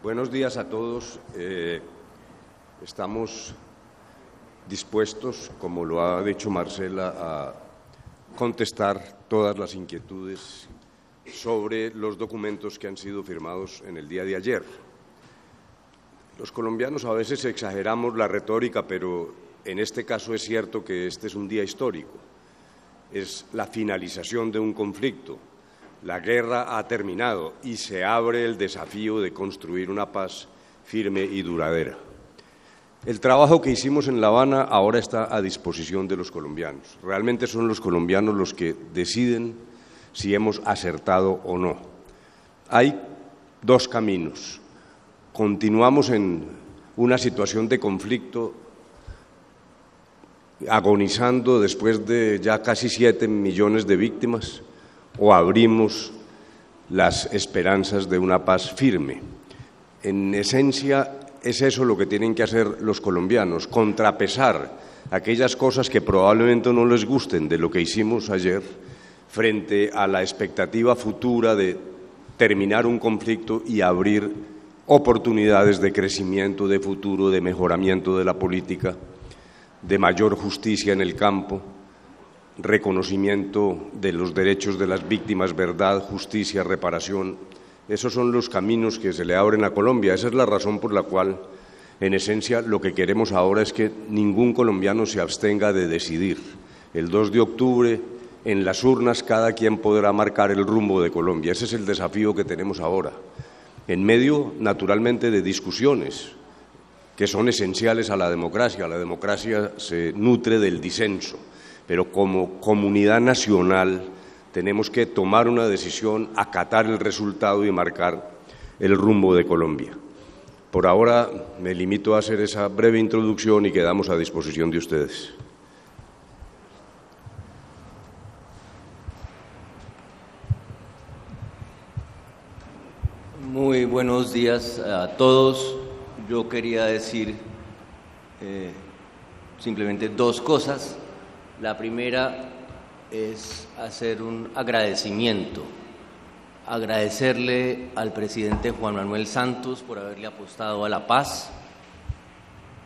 Buenos días a todos. Estamos dispuestos, como lo ha dicho Marcela, a contestar todas las inquietudes sobre los documentos que han sido firmados en el día de ayer. Los colombianos a veces exageramos la retórica, pero en este caso es cierto que este es un día histórico. Es la finalización de un conflicto. La guerra ha terminado y se abre el desafío de construir una paz firme y duradera. El trabajo que hicimos en La Habana ahora está a disposición de los colombianos. Realmente son los colombianos los que deciden si hemos acertado o no. Hay dos caminos. Continuamos en una situación de conflicto, agonizando después de ya casi 7 millones de víctimas, o abrimos las esperanzas de una paz firme. En esencia, es eso lo que tienen que hacer los colombianos, contrapesar aquellas cosas que probablemente no les gusten de lo que hicimos ayer frente a la expectativa futura de terminar un conflicto y abrir oportunidades de crecimiento, de futuro, de mejoramiento de la política, de mayor justicia en el campo, reconocimiento de los derechos de las víctimas, verdad, justicia, reparación. Esos son los caminos que se le abren a Colombia. Esa es la razón por la cual, en esencia, lo que queremos ahora es que ningún colombiano se abstenga de decidir. El 2 de octubre, en las urnas, cada quien podrá marcar el rumbo de Colombia. Ese es el desafío que tenemos ahora, en medio, naturalmente, de discusiones que son esenciales a la democracia. La democracia se nutre del disenso, pero como comunidad nacional tenemos que tomar una decisión, acatar el resultado y marcar el rumbo de Colombia. Por ahora me limito a hacer esa breve introducción y quedamos a disposición de ustedes. Muy buenos días a todos. Yo quería decir simplemente dos cosas. La primera es hacer un agradecimiento, agradecerle al presidente Juan Manuel Santos por haberle apostado a la paz,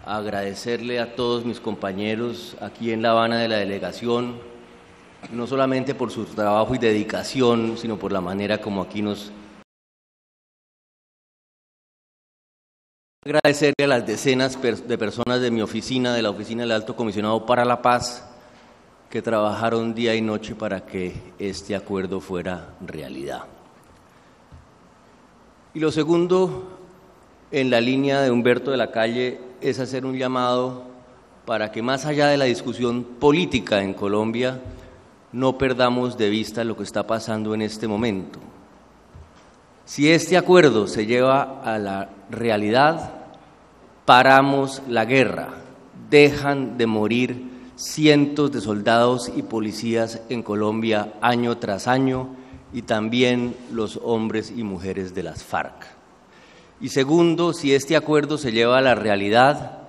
agradecerle a todos mis compañeros aquí en La Habana de la delegación, no solamente por su trabajo y dedicación, sino por la manera como aquí nos... Agradecerle a las decenas de personas de mi oficina, de la Oficina del Alto Comisionado para la Paz, que trabajaron día y noche para que este acuerdo fuera realidad. Y lo segundo, en la línea de Humberto de la Calle, es hacer un llamado para que más allá de la discusión política en Colombia, no perdamos de vista lo que está pasando en este momento. Si este acuerdo se lleva a la realidad, paramos la guerra, dejan de morir cientos de soldados y policías en Colombia año tras año y también los hombres y mujeres de las FARC. Y segundo, si este acuerdo se lleva a la realidad,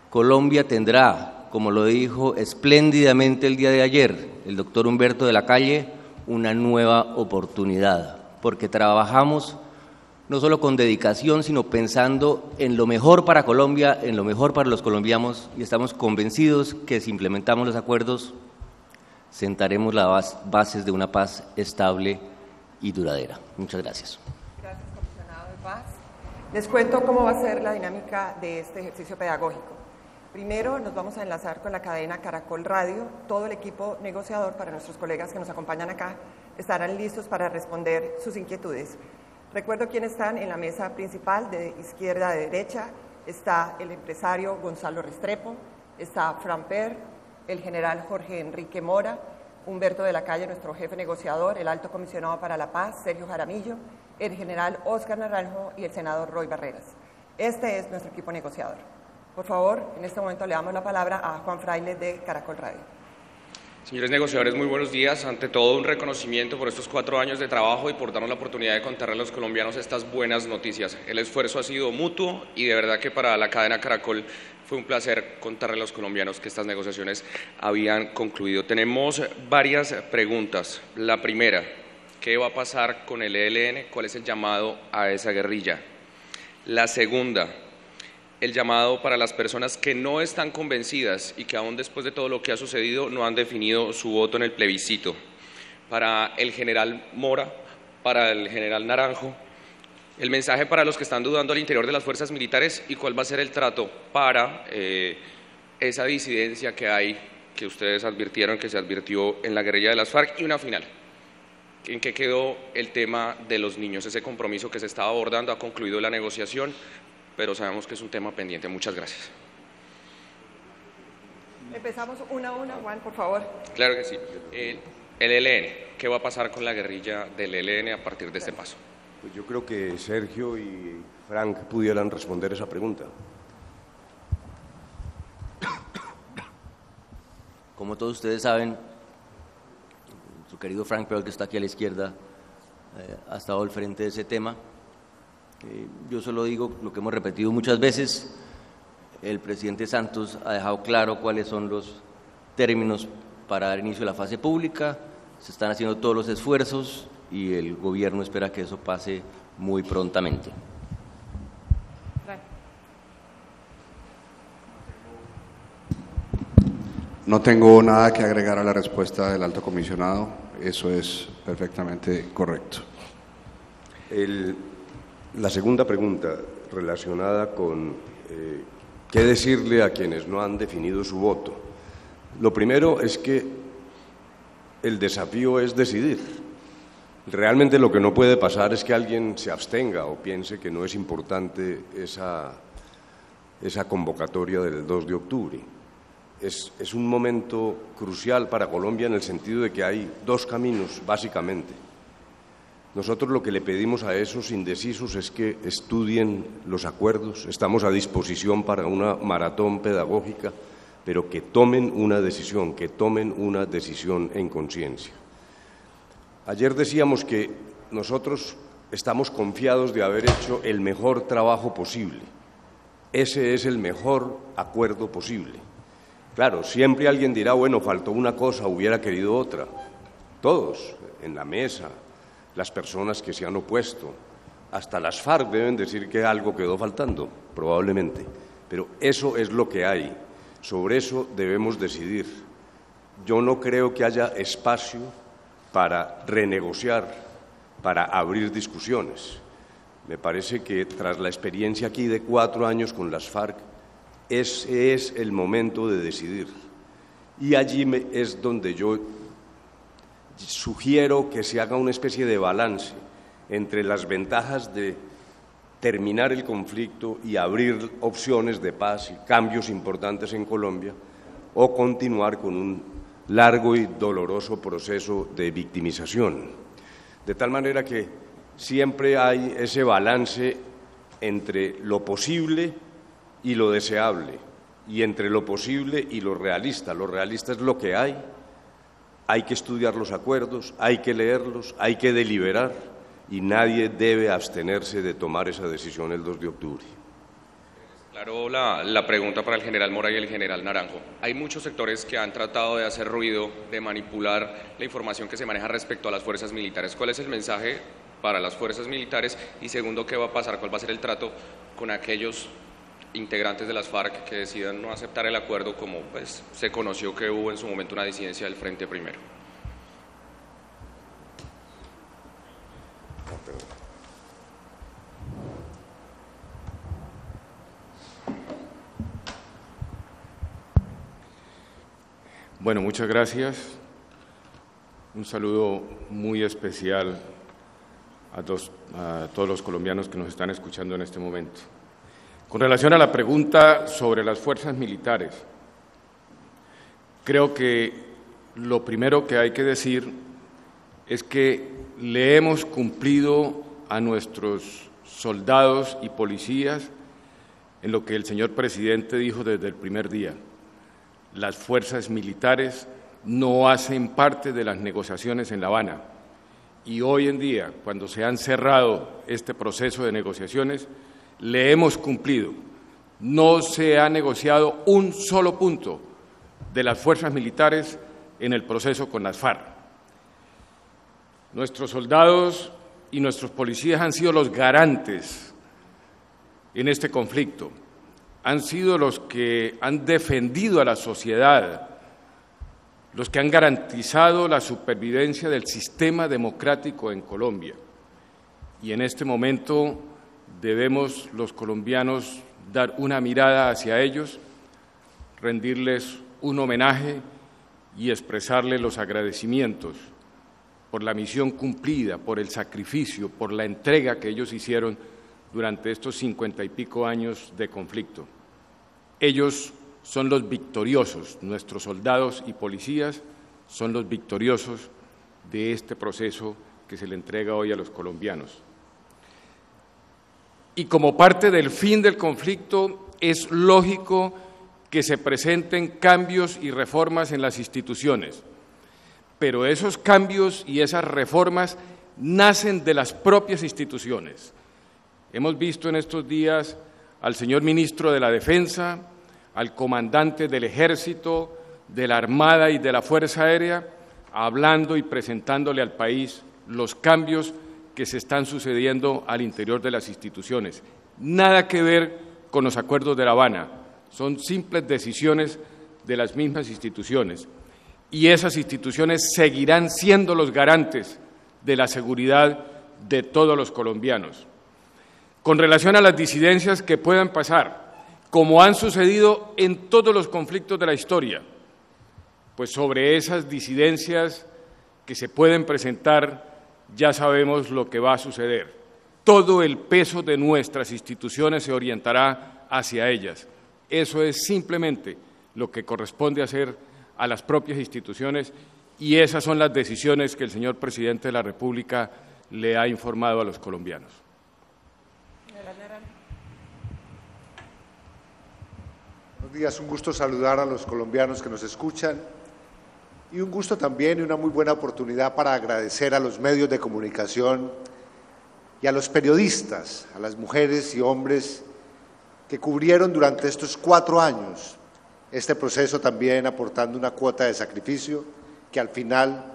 Colombia tendrá, como lo dijo espléndidamente el día de ayer el doctor Humberto de la Calle, una nueva oportunidad, porque trabajamos no solo con dedicación, sino pensando en lo mejor para Colombia, en lo mejor para los colombianos, y estamos convencidos que si implementamos los acuerdos, sentaremos las bases de una paz estable y duradera. Muchas gracias. Gracias, comisionado de Paz. Les cuento cómo va a ser la dinámica de este ejercicio pedagógico. Primero nos vamos a enlazar con la cadena Caracol Radio. Todo el equipo negociador, para nuestros colegas que nos acompañan acá, estarán listos para responder sus inquietudes. Recuerdo quiénes están en la mesa principal, de izquierda a derecha. Está el empresario Gonzalo Restrepo, está Fran Per, el general Jorge Enrique Mora, Humberto de la Calle, nuestro jefe negociador, el alto comisionado para la paz, Sergio Jaramillo, el general Óscar Naranjo y el senador Roy Barreras. Este es nuestro equipo negociador. Por favor, en este momento le damos la palabra a Juan Fraile de Caracol Radio. Señores negociadores, muy buenos días. Ante todo, un reconocimiento por estos 4 años de trabajo y por darnos la oportunidad de contarle a los colombianos estas buenas noticias. El esfuerzo ha sido mutuo y de verdad que para la cadena Caracol fue un placer contarle a los colombianos que estas negociaciones habían concluido. Tenemos varias preguntas. La primera, ¿qué va a pasar con el ELN? ¿Cuál es el llamado a esa guerrilla? La segunda, el llamado para las personas que no están convencidas y que aún después de todo lo que ha sucedido no han definido su voto en el plebiscito. Para el general Mora, para el general Naranjo, el mensaje para los que están dudando al interior de las fuerzas militares y cuál va a ser el trato para esa disidencia que hay, que ustedes advirtieron, que se advirtió en la guerrilla de las FARC. Y una final, ¿en qué quedó el tema de los niños? Ese compromiso que se estaba abordando, ha concluido la negociación, pero sabemos que es un tema pendiente. Muchas gracias. Empezamos una a una, Juan, por favor. Claro que sí. El ELN, ¿qué va a pasar con la guerrilla del ELN a partir de este paso? Pues yo creo que Sergio y Frank pudieran responder esa pregunta. Como todos ustedes saben, su querido Frank Pearl, que está aquí a la izquierda, ha estado al frente de ese tema. Yo solo digo lo que hemos repetido muchas veces: el presidente Santos ha dejado claro cuáles son los términos para dar inicio a la fase pública, se están haciendo todos los esfuerzos y el gobierno espera que eso pase muy prontamente. No tengo nada que agregar a la respuesta del alto comisionado, eso es perfectamente correcto. La segunda pregunta relacionada con qué decirle a quienes no han definido su voto. Lo primero es que el desafío es decidir. Realmente lo que no puede pasar es que alguien se abstenga o piense que no es importante esa convocatoria del 2 de octubre. Es un momento crucial para Colombia en el sentido de que hay dos caminos, básicamente. Nosotros lo que le pedimos a esos indecisos es que estudien los acuerdos, estamos a disposición para una maratón pedagógica, pero que tomen una decisión en conciencia. Ayer decíamos que nosotros estamos confiados de haber hecho el mejor trabajo posible. Ese es el mejor acuerdo posible. Claro, siempre alguien dirá, bueno, faltó una cosa, hubiera querido otra. Todos, en la mesa, las personas que se han opuesto, hasta las FARC deben decir que algo quedó faltando, probablemente. Pero eso es lo que hay. Sobre eso debemos decidir. Yo no creo que haya espacio para renegociar, para abrir discusiones. Me parece que tras la experiencia aquí de 4 años con las FARC, ese es el momento de decidir. Y allí es donde yo sugiero que se haga una especie de balance entre las ventajas de terminar el conflicto y abrir opciones de paz y cambios importantes en Colombia, o continuar con un largo y doloroso proceso de victimización. De tal manera que siempre hay ese balance entre lo posible y lo deseable, y entre lo posible y lo realista. Lo realista es lo que hay que estudiar los acuerdos, hay que leerlos, hay que deliberar, y nadie debe abstenerse de tomar esa decisión el 2 de octubre. Claro, la pregunta para el general Mora y el general Naranjo. Hay muchos sectores que han tratado de hacer ruido, de manipular la información que se maneja respecto a las fuerzas militares. ¿Cuál es el mensaje para las fuerzas militares? Y segundo, ¿qué va a pasar? ¿Cuál va a ser el trato con aquellos integrantes de las FARC que decidan no aceptar el acuerdo, como pues se conoció que hubo en su momento una disidencia del Frente Primero? Bueno, muchas gracias. Un saludo muy especial a todos los colombianos que nos están escuchando en este momento. Con relación a la pregunta sobre las fuerzas militares, creo que lo primero que hay que decir es que le hemos cumplido a nuestros soldados y policías en lo que el señor presidente dijo desde el primer día. Las fuerzas militares no hacen parte de las negociaciones en La Habana, y hoy en día, cuando se han cerrado este proceso de negociaciones, le hemos cumplido. No se ha negociado un solo punto de las fuerzas militares en el proceso con las FARC. Nuestros soldados y nuestros policías han sido los garantes en este conflicto. Han sido los que han defendido a la sociedad, los que han garantizado la supervivencia del sistema democrático en Colombia. Y en este momento debemos los colombianos dar una mirada hacia ellos, rendirles un homenaje y expresarles los agradecimientos por la misión cumplida, por el sacrificio, por la entrega que ellos hicieron durante estos 50 y pico años de conflicto. Ellos son los victoriosos, nuestros soldados y policías son los victoriosos de este proceso que se le entrega hoy a los colombianos. Y como parte del fin del conflicto, es lógico que se presenten cambios y reformas en las instituciones, pero esos cambios y esas reformas nacen de las propias instituciones. Hemos visto en estos días al señor ministro de la Defensa, al comandante del Ejército, de la Armada y de la Fuerza Aérea, hablando y presentándole al país los cambios que se están sucediendo al interior de las instituciones. Nada que ver con los acuerdos de La Habana, son simples decisiones de las mismas instituciones. Y esas instituciones seguirán siendo los garantes de la seguridad de todos los colombianos. Con relación a las disidencias que puedan pasar, como han sucedido en todos los conflictos de la historia, pues sobre esas disidencias que se pueden presentar ya sabemos lo que va a suceder. Todo el peso de nuestras instituciones se orientará hacia ellas. Eso es simplemente lo que corresponde hacer a las propias instituciones y esas son las decisiones que el señor Presidente de la República le ha informado a los colombianos. Buenos días, un gusto saludar a los colombianos que nos escuchan y un gusto también y una muy buena oportunidad para agradecer a los medios de comunicación y a los periodistas, a las mujeres y hombres que cubrieron durante estos 4 años este proceso, también aportando una cuota de sacrificio que al final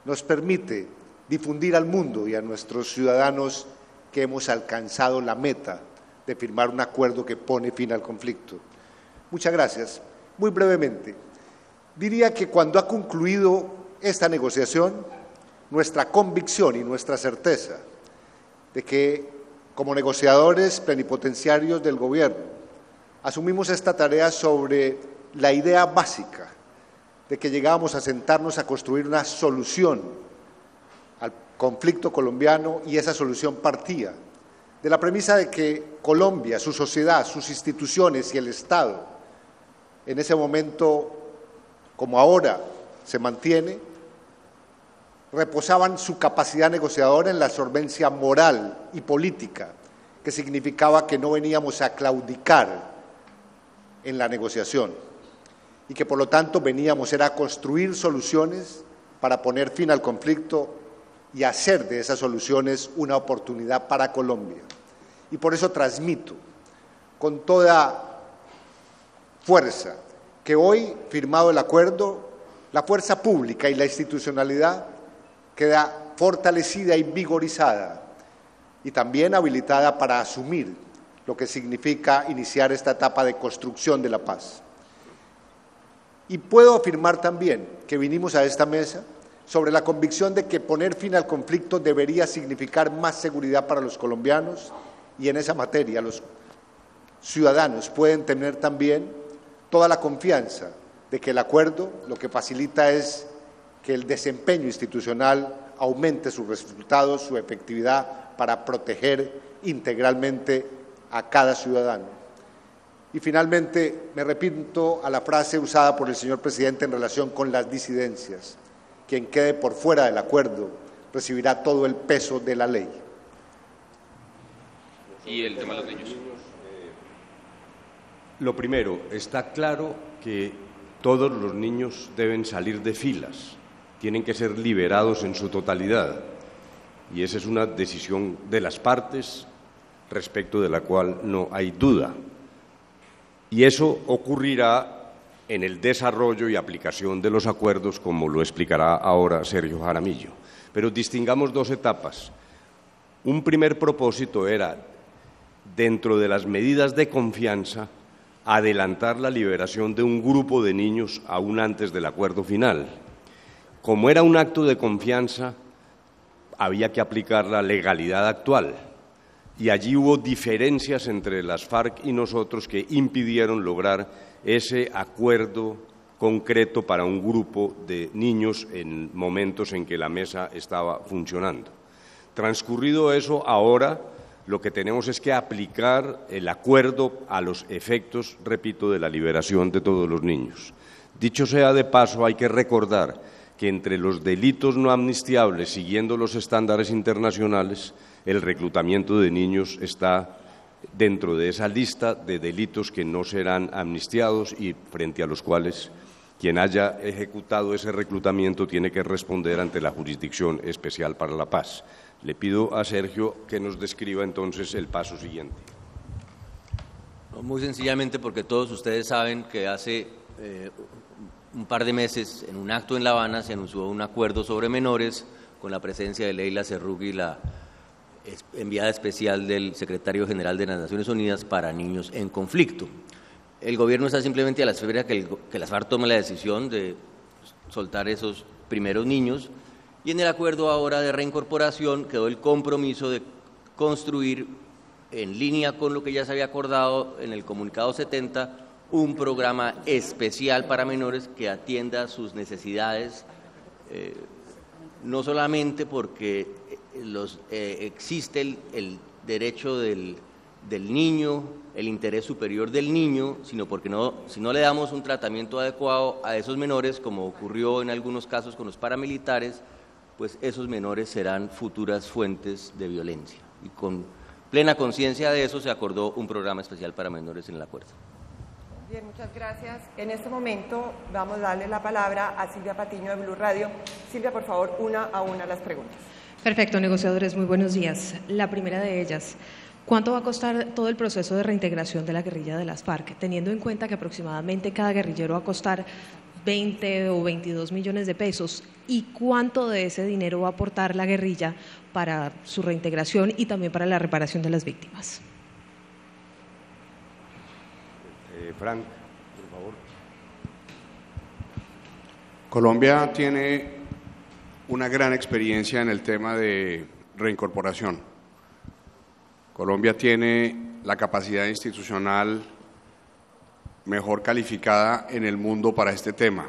nos permite difundir al mundo y a nuestros ciudadanos que hemos alcanzado la meta de firmar un acuerdo que pone fin al conflicto. Muchas gracias. Muy brevemente, diría que cuando ha concluido esta negociación, nuestra convicción y nuestra certeza de que, como negociadores plenipotenciarios del Gobierno, asumimos esta tarea sobre la idea básica de que llegábamos a sentarnos a construir una solución al conflicto colombiano y esa solución partía de la premisa de que Colombia, su sociedad, sus instituciones y el Estado, en ese momento, como ahora se mantiene, reposaban su capacidad negociadora en la solvencia moral y política, que significaba que no veníamos a claudicar en la negociación y que por lo tanto veníamos a construir soluciones para poner fin al conflicto y hacer de esas soluciones una oportunidad para Colombia. Y por eso transmito con toda fuerza que hoy, firmado el acuerdo, la fuerza pública y la institucionalidad queda fortalecida y vigorizada y también habilitada para asumir lo que significa iniciar esta etapa de construcción de la paz. Y puedo afirmar también que vinimos a esta mesa sobre la convicción de que poner fin al conflicto debería significar más seguridad para los colombianos y en esa materia los ciudadanos pueden tener también toda la confianza de que el acuerdo lo que facilita es que el desempeño institucional aumente sus resultados, su efectividad para proteger integralmente a cada ciudadano. Y finalmente me repito a la frase usada por el señor Presidente en relación con las disidencias. Quien quede por fuera del acuerdo recibirá todo el peso de la ley. Y el tema de los niños. Lo primero, está claro que todos los niños deben salir de filas, tienen que ser liberados en su totalidad y esa es una decisión de las partes respecto de la cual no hay duda. Y eso ocurrirá en el desarrollo y aplicación de los acuerdos, como lo explicará ahora Sergio Jaramillo. Pero distingamos 2 etapas. Un primer propósito era dentro de las medidas de confianza, adelantar la liberación de un grupo de niños aún antes del acuerdo final. Como era un acto de confianza, había que aplicar la legalidad actual, y allí hubo diferencias entre las FARC y nosotros que impidieron lograr ese acuerdo concreto para un grupo de niños en momentos en que la mesa estaba funcionando. Transcurrido eso, ahora lo que tenemos es que aplicar el acuerdo a los efectos, repito, de la liberación de todos los niños. Dicho sea de paso, hay que recordar que entre los delitos no amnistiables, siguiendo los estándares internacionales, el reclutamiento de niños está dentro de esa lista de delitos que no serán amnistiados y frente a los cuales quien haya ejecutado ese reclutamiento tiene que responder ante la Jurisdicción Especial para la Paz. Le pido a Sergio que nos describa entonces el paso siguiente. Muy sencillamente porque todos ustedes saben que hace un par de meses, en un acto en La Habana, se anunció un acuerdo sobre menores con la presencia de Leila Cerrugui, la enviada especial del Secretario General de las Naciones Unidas para niños en conflicto. El gobierno está simplemente a la espera que las FARC tome la decisión de soltar esos primeros niños, y en el acuerdo ahora de reincorporación quedó el compromiso de construir, en línea con lo que ya se había acordado en el comunicado 70, un programa especial para menores que atienda sus necesidades, no solamente porque existe el derecho del niño, el interés superior del niño, sino porque si no le damos un tratamiento adecuado a esos menores, como ocurrió en algunos casos con los paramilitares, pues esos menores serán futuras fuentes de violencia. Y con plena conciencia de eso se acordó un programa especial para menores en el acuerdo. Bien, muchas gracias. En este momento vamos a darle la palabra a Silvia Patiño de Blue Radio. Silvia, por favor, una a una las preguntas. Perfecto, negociadores, muy buenos días. La primera de ellas, ¿cuánto va a costar todo el proceso de reintegración de la guerrilla de las FARC, teniendo en cuenta que aproximadamente cada guerrillero va a costar 20 o 22 millones de pesos? ¿Y cuánto de ese dinero va a aportar la guerrilla para su reintegración y también para la reparación de las víctimas? Frank, por favor. Colombia tiene una gran experiencia en el tema de reincorporación. Colombia tiene la capacidad institucional mejor calificada en el mundo para este tema.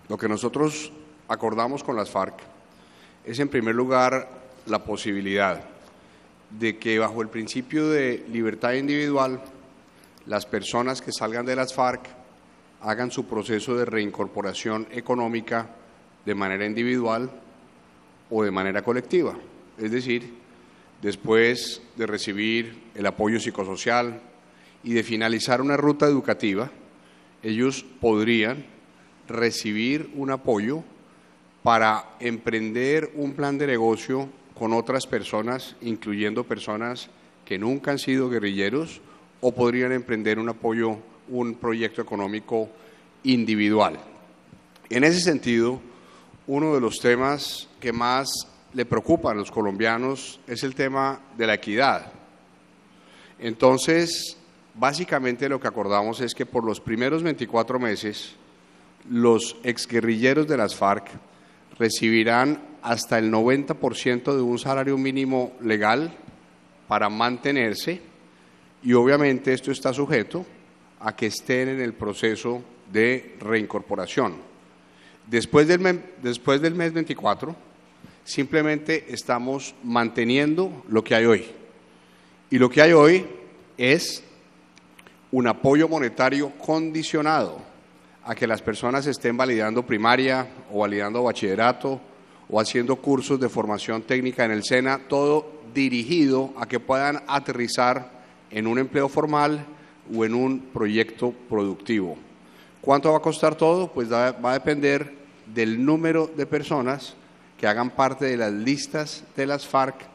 Lo que nosotros acordamos con las FARC es, en primer lugar, la posibilidad de que, bajo el principio de libertad individual, las personas que salgan de las FARC hagan su proceso de reincorporación económica de manera individual o de manera colectiva. Es decir, después de recibir el apoyo psicosocial y de finalizar una ruta educativa, ellos podrían recibir un apoyo para emprender un plan de negocio con otras personas, incluyendo personas que nunca han sido guerrilleros, o podrían emprender un proyecto económico individual. En ese sentido, uno de los temas que más le preocupan a los colombianos es el tema de la equidad. Entonces, básicamente lo que acordamos es que por los primeros 24 meses, los exguerrilleros de las FARC recibirán hasta el 90% de un salario mínimo legal para mantenerse, y obviamente esto está sujeto a que estén en el proceso de reincorporación. Después del mes 24, simplemente estamos manteniendo lo que hay hoy. Y lo que hay hoy es un apoyo monetario condicionado a que las personas estén validando primaria o validando bachillerato o haciendo cursos de formación técnica en el SENA, todo dirigido a que puedan aterrizar en un empleo formal o en un proyecto productivo. ¿Cuánto va a costar todo? Pues va a depender del número de personas que hagan parte de las listas de las FARC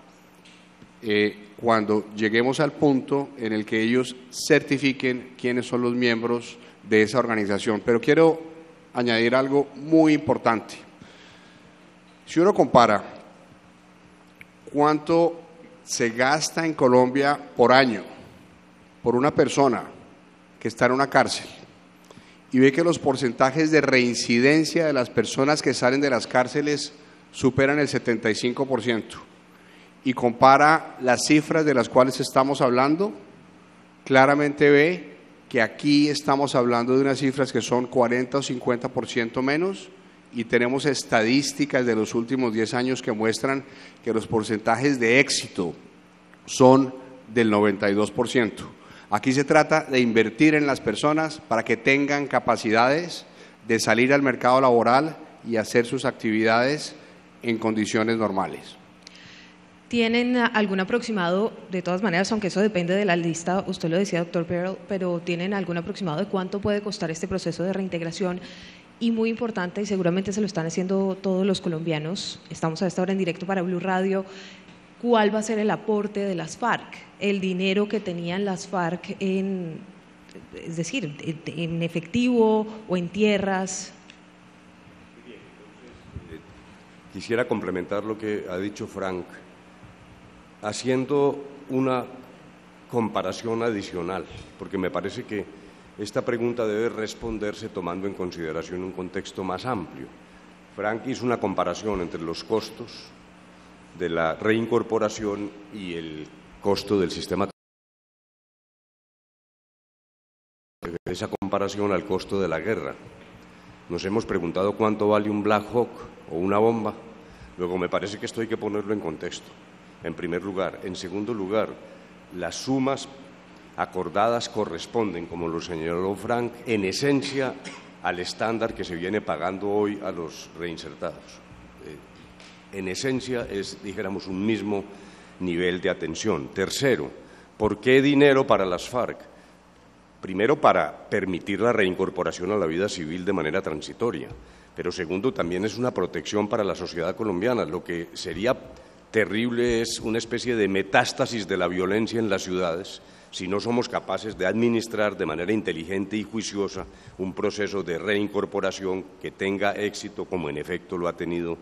cuando lleguemos al punto en el que ellos certifiquen quiénes son los miembros de esa organización. Pero quiero añadir algo muy importante. Si uno compara cuánto se gasta en Colombia por año, por una persona que está en una cárcel, y ve que los porcentajes de reincidencia de las personas que salen de las cárceles superan el 75%, y compara las cifras de las cuales estamos hablando, claramente ve que aquí estamos hablando de unas cifras que son 40 o 50% menos, y tenemos estadísticas de los últimos 10 años que muestran que los porcentajes de éxito son del 92%. Aquí se trata de invertir en las personas para que tengan capacidades de salir al mercado laboral y hacer sus actividades en condiciones normales. ¿Tienen algún aproximado, de todas maneras, aunque eso depende de la lista, usted lo decía, doctor Pearl, pero tienen algún aproximado de cuánto puede costar este proceso de reintegración? Y muy importante, y seguramente se lo están haciendo todos los colombianos, estamos a esta hora en directo para Blue Radio, ¿cuál va a ser el aporte de las FARC? El dinero que tenían las FARC es decir, en efectivo o en tierras. Quisiera complementar lo que ha dicho Frank, haciendo una comparación adicional, porque me parece que esta pregunta debe responderse tomando en consideración un contexto más amplio. Frank hizo una comparación entre los costos de la reincorporación y el costo del sistema. Esa comparación al costo de la guerra. Nos hemos preguntado cuánto vale un Black Hawk o una bomba. Luego, me parece que esto hay que ponerlo en contexto, en primer lugar. En segundo lugar, las sumas acordadas corresponden, como lo señaló Frank, en esencia al estándar que se viene pagando hoy a los reinsertados. En esencia es, dijéramos, un mismo nivel de atención. Tercero, ¿por qué dinero para las FARC? Primero, para permitir la reincorporación a la vida civil de manera transitoria, pero segundo, también es una protección para la sociedad colombiana. Lo que sería terrible es una especie de metástasis de la violencia en las ciudades si no somos capaces de administrar de manera inteligente y juiciosa un proceso de reincorporación que tenga éxito, como en efecto lo ha tenido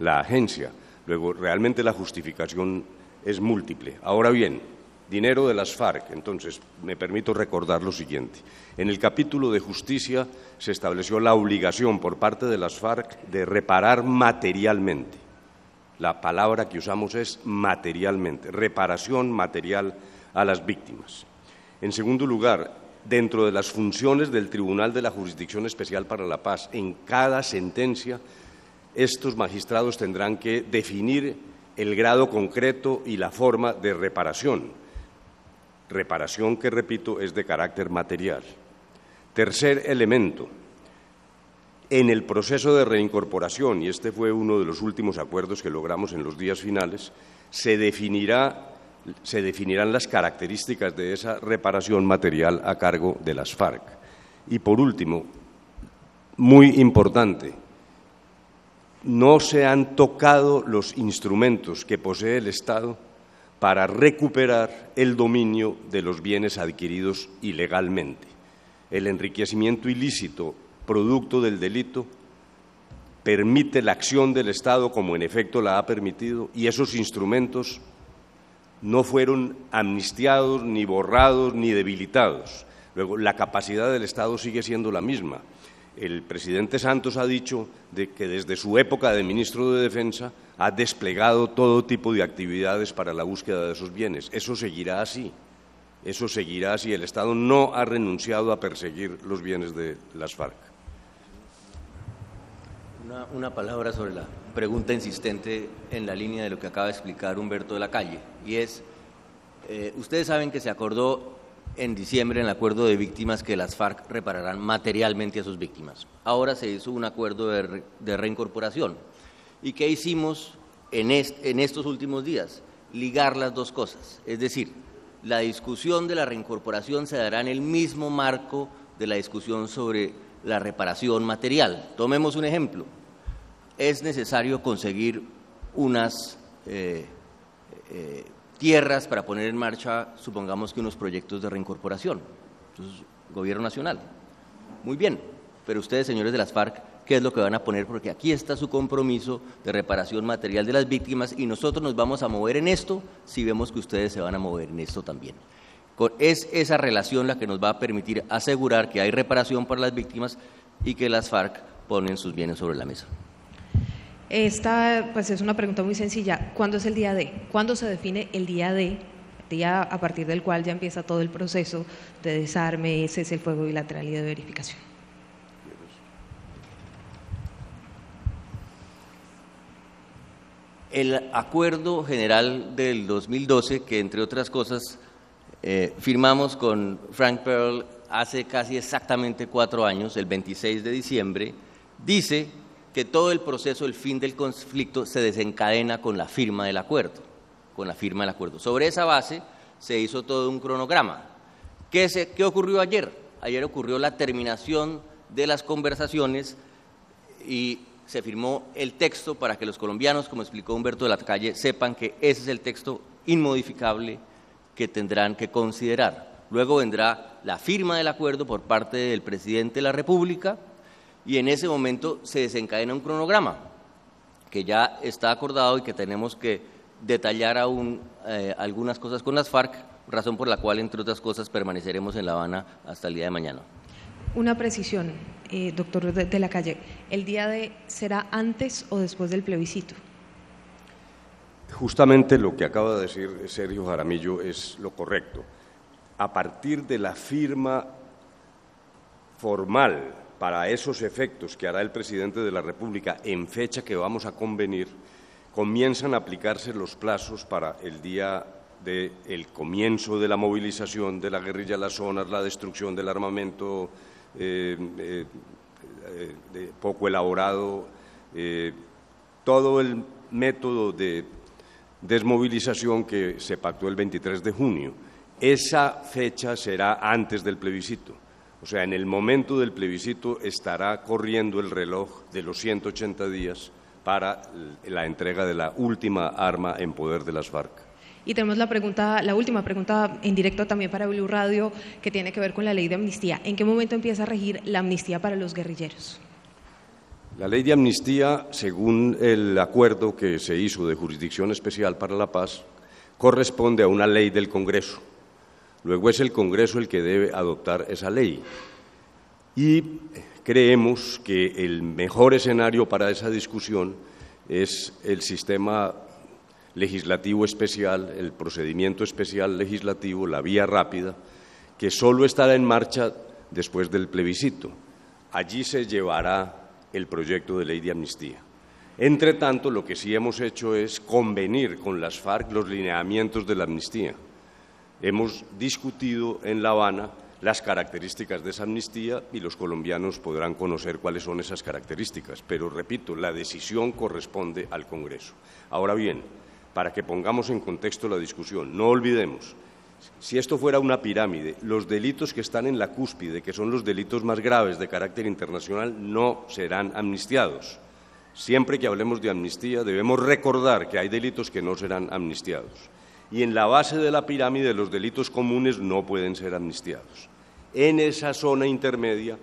la agencia. Luego, realmente la justificación es múltiple. Ahora bien, dinero de las FARC. Entonces, me permito recordar lo siguiente. En el capítulo de justicia se estableció la obligación por parte de las FARC de reparar materialmente. La palabra que usamos es materialmente, reparación material a las víctimas. En segundo lugar, dentro de las funciones del Tribunal de la Jurisdicción Especial para la Paz, en cada sentencia, estos magistrados tendrán que definir el grado concreto y la forma de reparación. Reparación que, repito, es de carácter material. Tercer elemento, en el proceso de reincorporación, y este fue uno de los últimos acuerdos que logramos en los días finales, se definirán las características de esa reparación material a cargo de las FARC. Y por último, muy importante, no se han tocado los instrumentos que posee el Estado para recuperar el dominio de los bienes adquiridos ilegalmente. El enriquecimiento ilícito producto del delito permite la acción del Estado, como en efecto la ha permitido, y esos instrumentos no fueron amnistiados, ni borrados, ni debilitados. Luego, la capacidad del Estado sigue siendo la misma. El presidente Santos ha dicho que desde su época de ministro de Defensa ha desplegado todo tipo de actividades para la búsqueda de esos bienes. Eso seguirá así. Eso seguirá así. El Estado no ha renunciado a perseguir los bienes de las FARC. Una palabra sobre la pregunta insistente en la línea de lo que acaba de explicar Humberto de la Calle, y es, ustedes saben que se acordó en diciembre en el acuerdo de víctimas que las FARC repararán materialmente a sus víctimas. Ahora se hizo un acuerdo de reincorporación. ¿Y qué hicimos en estos últimos días? Ligar las dos cosas, es decir, la discusión de la reincorporación se dará en el mismo marco de la discusión sobre la reparación material. Tomemos un ejemplo. Es necesario conseguir unas tierras para poner en marcha, supongamos que unos proyectos de reincorporación. Entonces, Gobierno Nacional. Muy bien, pero ustedes, señores de las FARC, qué es lo que van a poner, porque aquí está su compromiso de reparación material de las víctimas y nosotros nos vamos a mover en esto si vemos que ustedes se van a mover en esto también. Es esa relación la que nos va a permitir asegurar que hay reparación para las víctimas y que las FARC ponen sus bienes sobre la mesa. Esta pues es una pregunta muy sencilla. ¿Cuándo es el día D? ¿Cuándo se define el día D? Día a partir del cual ya empieza todo el proceso de desarme, cese el fuego bilateral y de verificación. El acuerdo general del 2012, que entre otras cosas firmamos con Frank Pearl hace casi exactamente 4 años, el 26 de diciembre, dice que todo el proceso, el fin del conflicto, se desencadena con la firma del acuerdo. Sobre esa base se hizo todo un cronograma. ¿Qué ocurrió ayer? Ayer ocurrió la terminación de las conversaciones y se firmó el texto para que los colombianos, como explicó Humberto de la Calle, sepan que ese es el texto inmodificable que tendrán que considerar. Luego vendrá la firma del acuerdo por parte del presidente de la República y en ese momento se desencadena un cronograma que ya está acordado y que tenemos que detallar aún algunas cosas con las FARC, razón por la cual, entre otras cosas, permaneceremos en La Habana hasta el día de mañana. Una precisión, doctor de la Calle, ¿el día D será antes o después del plebiscito? Justamente lo que acaba de decir Sergio Jaramillo es lo correcto. A partir de la firma formal para esos efectos que hará el presidente de la República en fecha que vamos a convenir, comienzan a aplicarse los plazos para el día del comienzo de la movilización de la guerrilla a las zonas, la destrucción del armamento poco elaborado, todo el método de desmovilización que se pactó el 23 de junio. Esa fecha será antes del plebiscito. O sea, en el momento del plebiscito estará corriendo el reloj de los 180 días para la entrega de la última arma en poder de las FARC. Y tenemos la última pregunta en directo también para Blue Radio, que tiene que ver con la ley de amnistía. ¿En qué momento empieza a regir la amnistía para los guerrilleros? La ley de amnistía, según el acuerdo que se hizo de Jurisdicción Especial para la Paz, corresponde a una ley del Congreso. Luego es el Congreso el que debe adoptar esa ley. Y creemos que el mejor escenario para esa discusión es el sistema legislativo especial, el procedimiento especial legislativo, la vía rápida, que solo estará en marcha después del plebiscito. Allí se llevará el proyecto de ley de amnistía. Entre tanto, lo que sí hemos hecho es convenir con las FARC los lineamientos de la amnistía. Hemos discutido en La Habana las características de esa amnistía y los colombianos podrán conocer cuáles son esas características. Pero, repito, la decisión corresponde al Congreso. Ahora bien, para que pongamos en contexto la discusión, no olvidemos, si esto fuera una pirámide, los delitos que están en la cúspide, que son los delitos más graves de carácter internacional, no serán amnistiados. Siempre que hablemos de amnistía debemos recordar que hay delitos que no serán amnistiados. Y en la base de la pirámide los delitos comunes no pueden ser amnistiados. En esa zona intermedia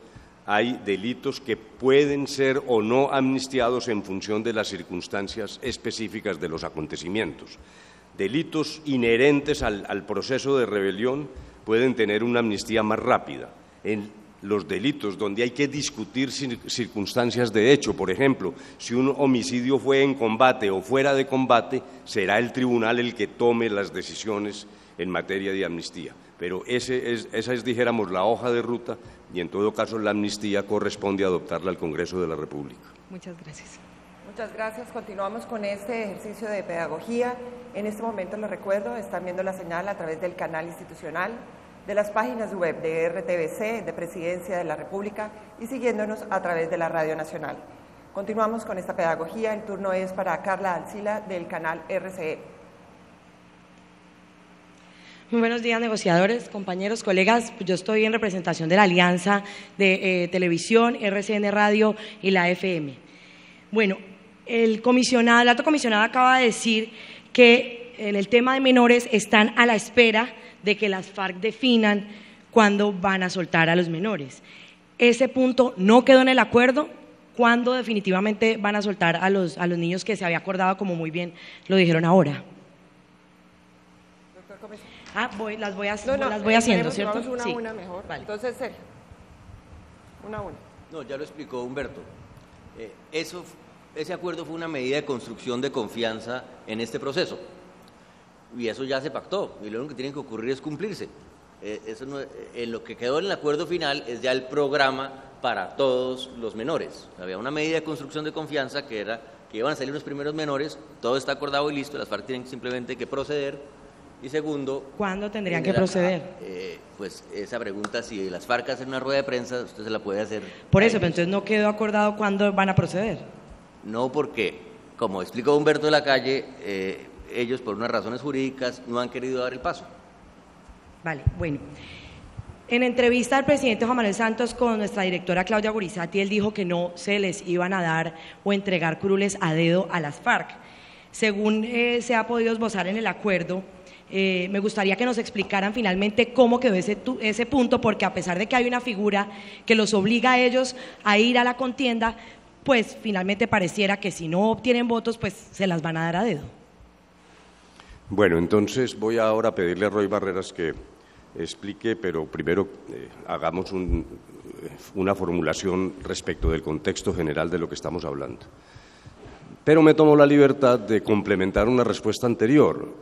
hay delitos que pueden ser o no amnistiados en función de las circunstancias específicas de los acontecimientos. Delitos inherentes al proceso de rebelión pueden tener una amnistía más rápida. En los delitos donde hay que discutir circunstancias de hecho, por ejemplo, si un homicidio fue en combate o fuera de combate, será el tribunal el que tome las decisiones en materia de amnistía. Pero esa es, dijéramos, la hoja de ruta y en todo caso la amnistía corresponde adoptarla al Congreso de la República. Muchas gracias. Muchas gracias. Continuamos con este ejercicio de pedagogía. En este momento les recuerdo, están viendo la señal a través del canal institucional, de las páginas web de RTBC, de Presidencia de la República y siguiéndonos a través de la Radio Nacional. Continuamos con esta pedagogía. El turno es para Carla Alcila del canal RCE. Muy buenos días, negociadores, compañeros, colegas. Yo estoy en representación de la Alianza de Televisión, RCN Radio y la FM. Bueno, el alto comisionado acaba de decir que en el tema de menores están a la espera de que las FARC definan cuándo van a soltar a los menores. Ese punto no quedó en el acuerdo, ¿cuándo definitivamente van a soltar a los niños que se había acordado, como muy bien lo dijeron ahora? Las voy haciendo, ¿cierto? Vamos una a una mejor. Vale. Entonces, Sergio, una a una. No, ya lo explicó Humberto. Ese acuerdo fue una medida de construcción de confianza en este proceso. Y eso ya se pactó, y lo único que tiene que ocurrir es cumplirse. Eso no, en lo que quedó en el acuerdo final es ya el programa para todos los menores. Había una medida de construcción de confianza que era que iban a salir los primeros menores, todo está acordado y listo, las FARC tienen simplemente que proceder. Y segundo, ¿cuándo tendrían que proceder? Pues esa pregunta, si las FARC hacen una rueda de prensa, usted se la puede hacer. Por eso, pero entonces no quedó acordado cuándo van a proceder. No, porque, como explicó Humberto de la Calle, ellos por unas razones jurídicas no han querido dar el paso. Vale, bueno. En entrevista al presidente Juan Manuel Santos con nuestra directora Claudia Gorizati, él dijo que no se les iban a dar o entregar curules a dedo a las FARC. Según se ha podido esbozar en el acuerdo, me gustaría que nos explicaran finalmente cómo quedó ese punto, porque a pesar de que hay una figura que los obliga a ellos a ir a la contienda, pues finalmente pareciera que si no obtienen votos, pues se las van a dar a dedo. Bueno, entonces voy ahora a pedirle a Roy Barreras que explique, pero primero hagamos una formulación respecto del contexto general de lo que estamos hablando. Pero me tomo la libertad de complementar una respuesta anterior.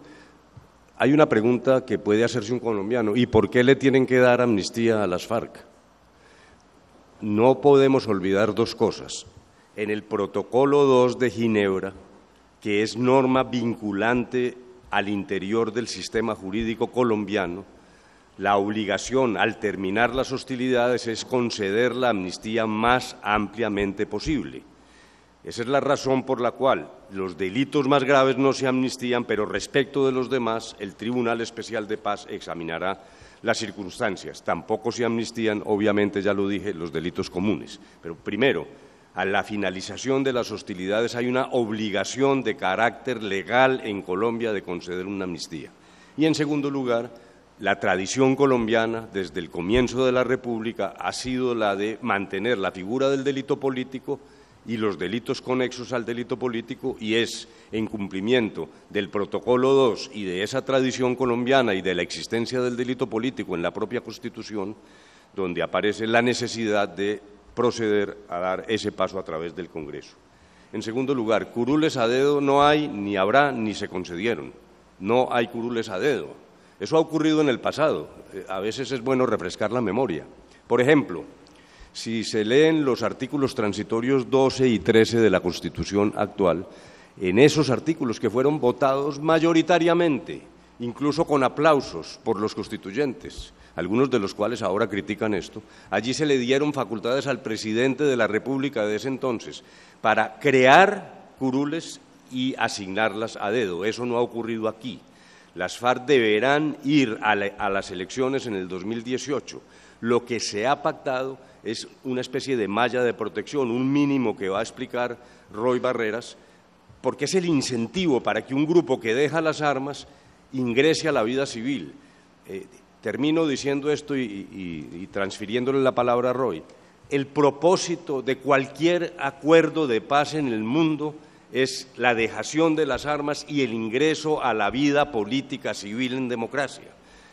Hay una pregunta que puede hacerse un colombiano: ¿y por qué le tienen que dar amnistía a las FARC? No podemos olvidar dos cosas. En el Protocolo 2 de Ginebra, que es norma vinculante al interior del sistema jurídico colombiano, la obligación al terminar las hostilidades es conceder la amnistía más ampliamente posible. Esa es la razón por la cual los delitos más graves no se amnistían, pero respecto de los demás, el Tribunal Especial de Paz examinará las circunstancias. Tampoco se amnistían, obviamente, ya lo dije, los delitos comunes. Pero primero, a la finalización de las hostilidades hay una obligación de carácter legal en Colombia de conceder una amnistía. Y en segundo lugar, la tradición colombiana desde el comienzo de la República ha sido la de mantener la figura del delito político y los delitos conexos al delito político, y es en cumplimiento del Protocolo 2 y de esa tradición colombiana y de la existencia del delito político en la propia Constitución donde aparece la necesidad de proceder a dar ese paso a través del Congreso. En segundo lugar, curules a dedo no hay, ni habrá, ni se concedieron. No hay curules a dedo. Eso ha ocurrido en el pasado. A veces es bueno refrescar la memoria. Por ejemplo, si se leen los artículos transitorios 12 y 13 de la Constitución actual, en esos artículos que fueron votados mayoritariamente, incluso con aplausos por los constituyentes, algunos de los cuales ahora critican esto, allí se le dieron facultades al presidente de la República de ese entonces para crear curules y asignarlas a dedo. Eso no ha ocurrido aquí. Las FARC deberán ir a las elecciones en el 2018. Lo que se ha pactado es una especie de malla de protección, un mínimo que va a explicar Roy Barreras, porque es el incentivo para que un grupo que deja las armas ingrese a la vida civil. Termino diciendo esto y transfiriéndole la palabra a Roy. El propósito de cualquier acuerdo de paz en el mundo es la dejación de las armas y el ingreso a la vida política civil en democracia.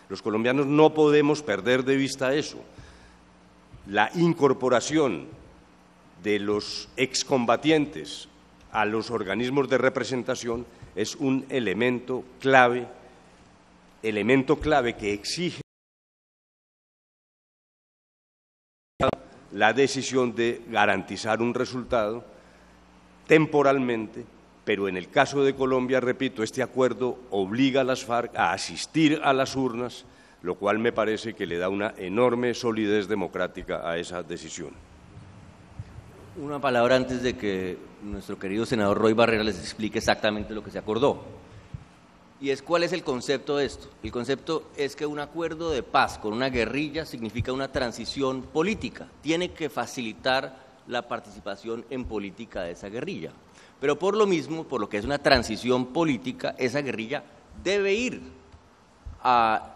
Los colombianos no podemos perder de vista eso. La incorporación de los excombatientes a los organismos de representación es un elemento clave que exige la decisión de garantizar un resultado temporalmente, pero en el caso de Colombia, repito, este acuerdo obliga a las FARC a asistir a las urnas, lo cual me parece que le da una enorme solidez democrática a esa decisión. Una palabra antes de que nuestro querido senador Roy Barreras les explique exactamente lo que se acordó. Y es cuál es el concepto de esto. El concepto es que un acuerdo de paz con una guerrilla significa una transición política. Tiene que facilitar la participación en política de esa guerrilla. Pero por lo mismo, por lo que es una transición política, esa guerrilla debe ir a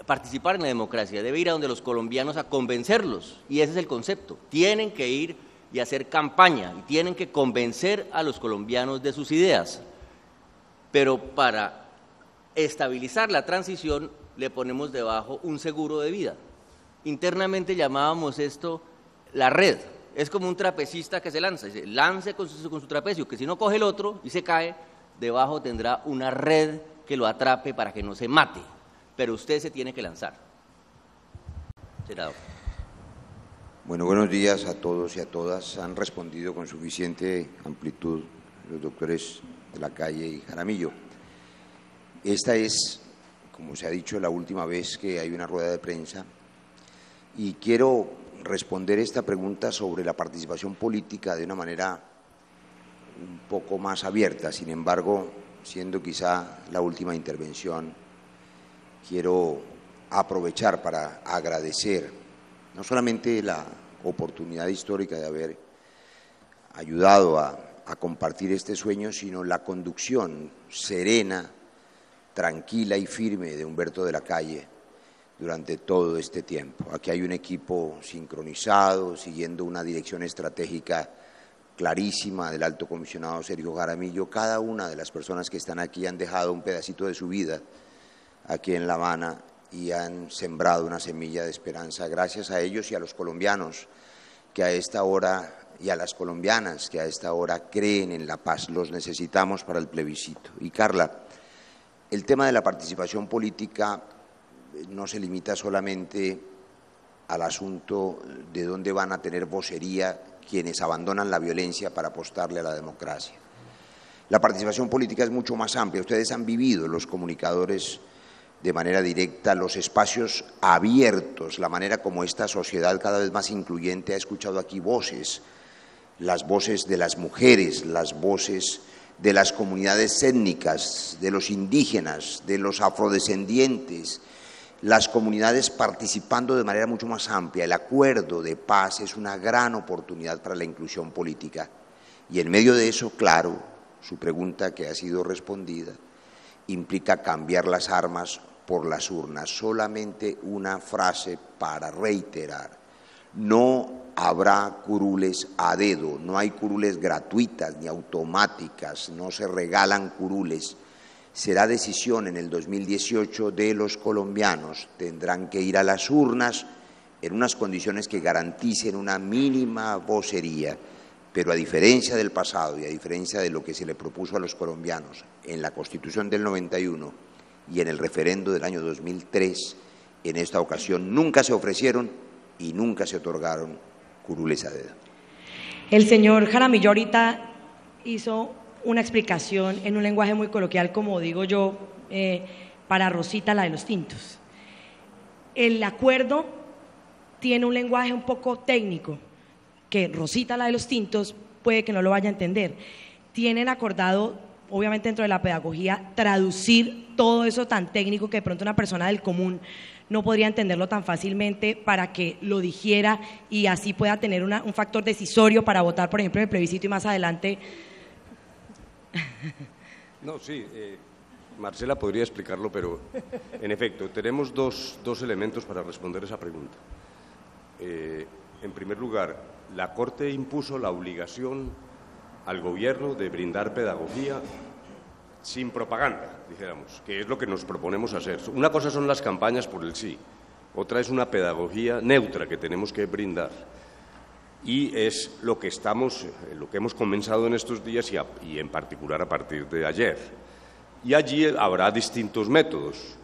participar en la democracia, debe ir a donde los colombianos a convencerlos. Y ese es el concepto. Tienen que ir y hacer campaña, y tienen que convencer a los colombianos de sus ideas. Pero para estabilizar la transición le ponemos debajo un seguro de vida. Internamente llamábamos esto la red. Es como un trapecista que se lanza, dice, lance con su trapecio, que si no coge el otro y se cae, debajo tendrá una red que lo atrape para que no se mate, pero usted se tiene que lanzar. Senador. Bueno, buenos días a todos y a todas. Han respondido con suficiente amplitud los doctores de la Calle y Jaramillo. Esta es, como se ha dicho, la última vez que hay una rueda de prensa y quiero responder esta pregunta sobre la participación política de una manera un poco más abierta. Sin embargo, siendo quizá la última intervención, quiero aprovechar para agradecer no solamente la oportunidad histórica de haber ayudado a compartir este sueño, sino la conducción serena, tranquila y firme de Humberto de la Calle durante todo este tiempo. Aquí hay un equipo sincronizado, siguiendo una dirección estratégica clarísima del alto comisionado Sergio Jaramillo. Cada una de las personas que están aquí han dejado un pedacito de su vida aquí en La Habana y han sembrado una semilla de esperanza. Gracias a ellos y a los colombianos que a esta hora, y a las colombianas que a esta hora creen en la paz. Los necesitamos para el plebiscito. Y Carla, el tema de la participación política no se limita solamente al asunto de dónde van a tener vocería quienes abandonan la violencia para apostarle a la democracia. La participación política es mucho más amplia. Ustedes han vivido, los comunicadores, de manera directa los espacios abiertos, la manera como esta sociedad cada vez más incluyente ha escuchado aquí voces, las voces de las mujeres, las voces de las comunidades étnicas, de los indígenas, de los afrodescendientes, las comunidades participando de manera mucho más amplia. El acuerdo de paz es una gran oportunidad para la inclusión política. Y en medio de eso, claro, su pregunta que ha sido respondida, implica cambiar las armas por las urnas. Solamente una frase para reiterar: no habrá curules a dedo, no hay curules gratuitas ni automáticas, no se regalan curules. Será decisión en el 2018 de los colombianos. Tendrán que ir a las urnas en unas condiciones que garanticen una mínima vocería, pero a diferencia del pasado y a diferencia de lo que se le propuso a los colombianos en la Constitución del 91 y en el referendo del año 2003, en esta ocasión nunca se ofrecieron y nunca se otorgaron curules a dedo. El señor Jaramillo ahorita hizo una explicación en un lenguaje muy coloquial, como digo yo, para Rosita, la de los tintos. El acuerdo tiene un lenguaje un poco técnico, que Rosita, la de los tintos, puede que no lo vaya a entender. Tienen acordado, obviamente dentro de la pedagogía, traducir todo eso tan técnico que de pronto una persona del común no podría entenderlo tan fácilmente, para que lo dijera y así pueda tener un factor decisorio para votar, por ejemplo, en el plebiscito y más adelante. No, sí, Marcela podría explicarlo, pero en efecto, tenemos dos elementos para responder esa pregunta. En primer lugar, la Corte impuso la obligación al gobierno de brindar pedagogía sin propaganda, dijéramos, que es lo que nos proponemos hacer. Una cosa son las campañas por el sí, otra es una pedagogía neutra que tenemos que brindar. Y es lo que hemos comenzado en estos días y en particular a partir de ayer. Y allí habrá distintos métodos,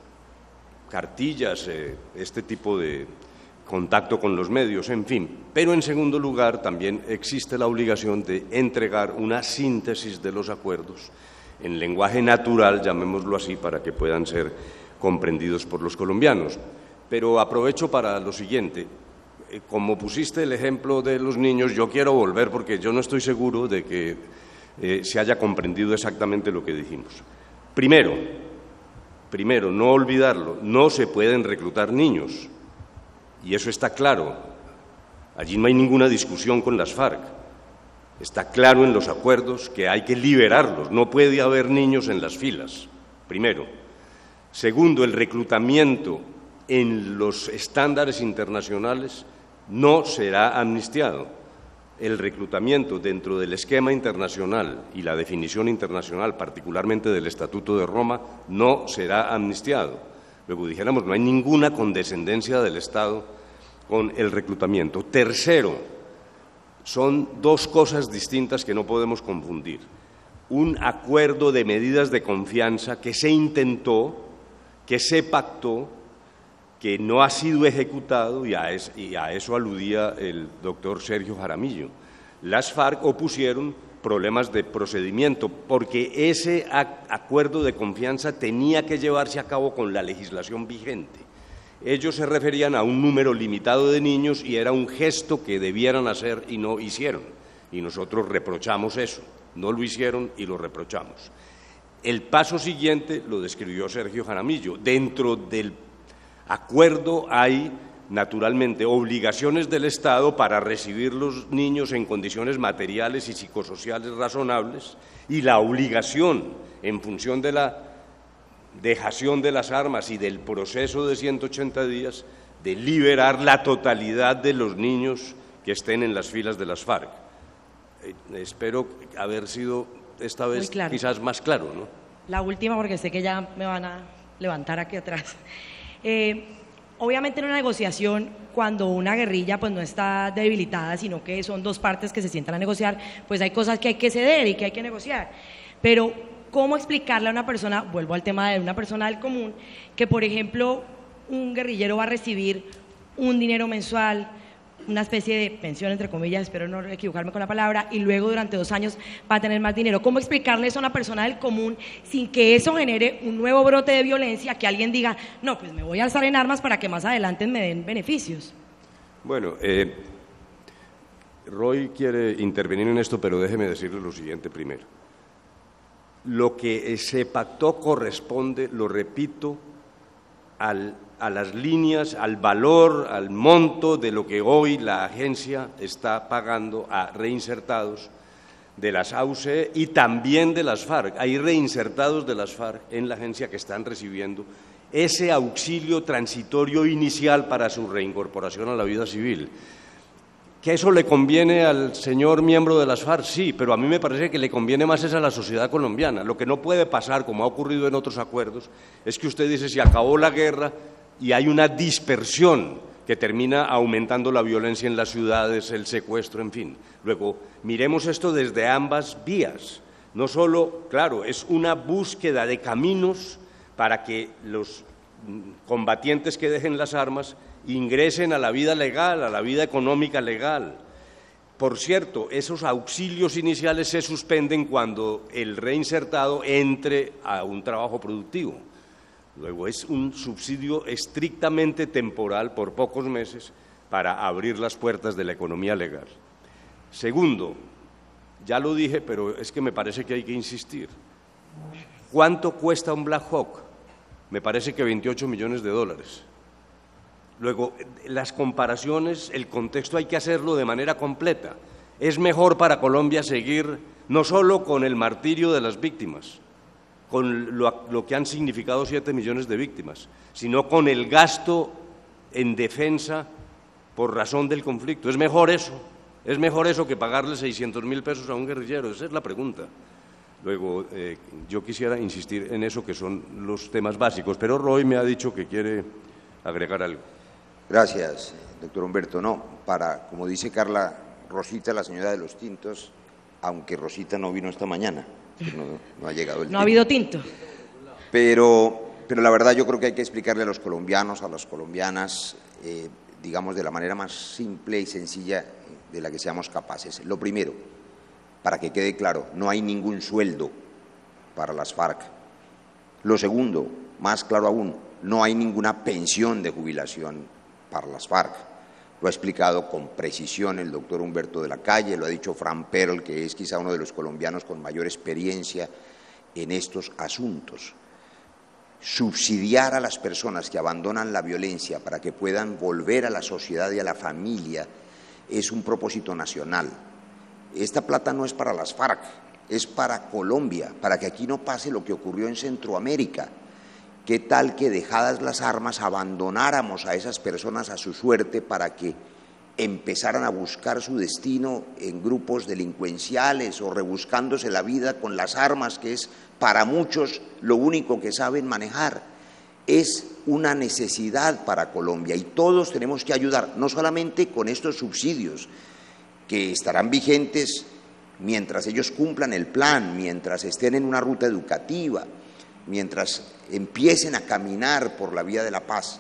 cartillas, este tipo de contacto con los medios, en fin. Pero en segundo lugar también existe la obligación de entregar una síntesis de los acuerdos en lenguaje natural, llamémoslo así, para que puedan ser comprendidos por los colombianos. Pero aprovecho para lo siguiente. Como pusiste el ejemplo de los niños, yo quiero volver porque yo no estoy seguro de que se haya comprendido exactamente lo que dijimos. Primero, no olvidarlo, no se pueden reclutar niños, y eso está claro. Allí no hay ninguna discusión con las FARC. Está claro en los acuerdos que hay que liberarlos, no puede haber niños en las filas, primero. Segundo, el reclutamiento en los estándares internacionales no será amnistiado. el reclutamiento dentro del esquema internacional y la definición internacional, particularmente del Estatuto de Roma, no será amnistiado. Luego dijéramos, no hay ninguna condescendencia del Estado con el reclutamiento. Tercero, son dos cosas distintas que no podemos confundir. Un acuerdo de medidas de confianza que se intentó, que se pactó, que no ha sido ejecutado, y a eso aludía el doctor Sergio Jaramillo. Las FARC opusieron problemas de procedimiento, porque ese acuerdo de confianza tenía que llevarse a cabo con la legislación vigente. Ellos se referían a un número limitado de niños y era un gesto que debieran hacer y no hicieron. Y nosotros reprochamos eso, no lo hicieron y lo reprochamos. El paso siguiente lo describió Sergio Jaramillo. Dentro del acuerdo hay, naturalmente, obligaciones del Estado para recibir los niños en condiciones materiales y psicosociales razonables y la obligación, en función de la dejación de las armas y del proceso de 180 días, de liberar la totalidad de los niños que estén en las filas de las FARC. Espero haber sido esta vez quizás más claro, ¿no? La última, porque sé que ya me van a levantar aquí atrás. Obviamente en una negociación, cuando una guerrilla pues no está debilitada, sino que son dos partes que se sientan a negociar, pues hay cosas que hay que ceder y que hay que negociar. Pero, ¿cómo explicarle a una persona, vuelvo al tema de una persona del común, que por ejemplo un guerrillero va a recibir un dinero mensual, una especie de pensión, entre comillas, espero no equivocarme con la palabra, y luego durante 2 años va a tener más dinero? ¿Cómo explicarle eso a una persona del común sin que eso genere un nuevo brote de violencia, que alguien diga, no, pues me voy a alzar en armas para que más adelante me den beneficios? Bueno, Roy quiere intervenir en esto, pero déjeme decirle lo siguiente primero. Lo que se pactó corresponde, lo repito, a las líneas, al valor, al monto de lo que hoy la agencia está pagando a reinsertados de las AUC y también de las FARC. Hay reinsertados de las FARC en la agencia que están recibiendo ese auxilio transitorio inicial para su reincorporación a la vida civil. ¿Que eso le conviene al señor miembro de las FARC? Sí, pero a mí me parece que le conviene más es a la sociedad colombiana. Lo que no puede pasar, como ha ocurrido en otros acuerdos, es que usted dice, se acabó la guerra y hay una dispersión que termina aumentando la violencia en las ciudades, el secuestro, en fin. Luego, miremos esto desde ambas vías. No solo, claro, es una búsqueda de caminos para que los combatientes que dejen las armas ingresen a la vida legal, a la vida económica legal. Por cierto, esos auxilios iniciales se suspenden cuando el reinsertado entre a un trabajo productivo. Luego es un subsidio estrictamente temporal por pocos meses para abrir las puertas de la economía legal. Segundo, ya lo dije, pero es que me parece que hay que insistir. ¿Cuánto cuesta un Black Hawk? Me parece que $28 millones. Luego, las comparaciones, el contexto hay que hacerlo de manera completa. Es mejor para Colombia seguir no solo con el martirio de las víctimas, con lo que han significado 7 millones de víctimas, sino con el gasto en defensa por razón del conflicto. Es mejor eso que pagarle 600.000 pesos a un guerrillero. Esa es la pregunta. Luego, yo quisiera insistir en eso, que son los temas básicos, pero Roy me ha dicho que quiere agregar algo. Gracias, doctor Humberto. No, como dice Carla, Rosita, la señora de los tintos, aunque Rosita no vino esta mañana, no ha llegado el tiempo. No ha habido tinto. Pero la verdad yo creo que hay que explicarle a los colombianos, a las colombianas, digamos de la manera más simple y sencilla de la que seamos capaces. Lo primero, para que quede claro, no hay ningún sueldo para las FARC. Lo segundo, más claro aún, no hay ninguna pensión de jubilación para las FARC. Lo ha explicado con precisión el doctor Humberto de la Calle, lo ha dicho Fran Perl, que es quizá uno de los colombianos con mayor experiencia en estos asuntos. Subsidiar a las personas que abandonan la violencia para que puedan volver a la sociedad y a la familia es un propósito nacional. Esta plata no es para las FARC, es para Colombia, para que aquí no pase lo que ocurrió en Centroamérica. ¿Qué tal que, dejadas las armas, abandonáramos a esas personas a su suerte para que empezaran a buscar su destino en grupos delincuenciales o rebuscándose la vida con las armas, que es para muchos lo único que saben manejar. Es una necesidad para Colombia y todos tenemos que ayudar, no solamente con estos subsidios que estarán vigentes mientras ellos cumplan el plan, mientras estén en una ruta educativa, mientras empiecen a caminar por la vía de la paz.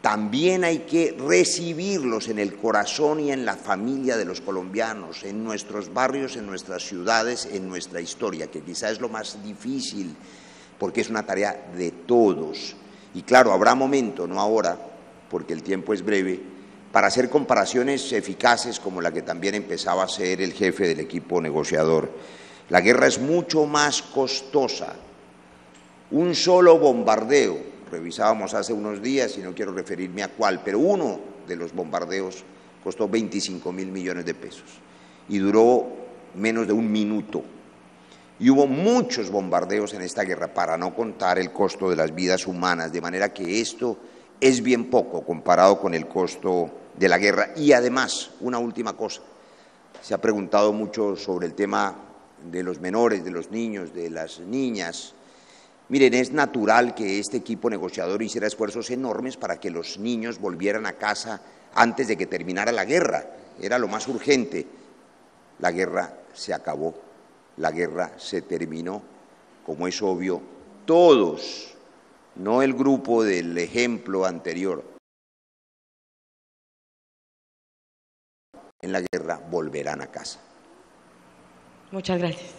También hay que recibirlos en el corazón y en la familia de los colombianos, en nuestros barrios, en nuestras ciudades, en nuestra historia, que quizá es lo más difícil, porque es una tarea de todos. Y claro, habrá momento, no ahora, porque el tiempo es breve, para hacer comparaciones eficaces como la que también empezaba a hacer el jefe del equipo negociador. La guerra es mucho más costosa. Un solo bombardeo, revisábamos hace unos días, y no quiero referirme a cuál, pero uno de los bombardeos costó 25.000 millones de pesos y duró menos de un minuto. Y hubo muchos bombardeos en esta guerra, para no contar el costo de las vidas humanas, de manera que esto es bien poco comparado con el costo de la guerra. Y además, una última cosa, se ha preguntado mucho sobre el tema de los menores, de los niños, de las niñas. Miren, es natural que este equipo negociador hiciera esfuerzos enormes para que los niños volvieran a casa antes de que terminara la guerra. Era lo más urgente. La guerra se acabó, la guerra se terminó. Como es obvio, todos, no el grupo del ejemplo anterior, en la guerra volverán a casa. Muchas gracias.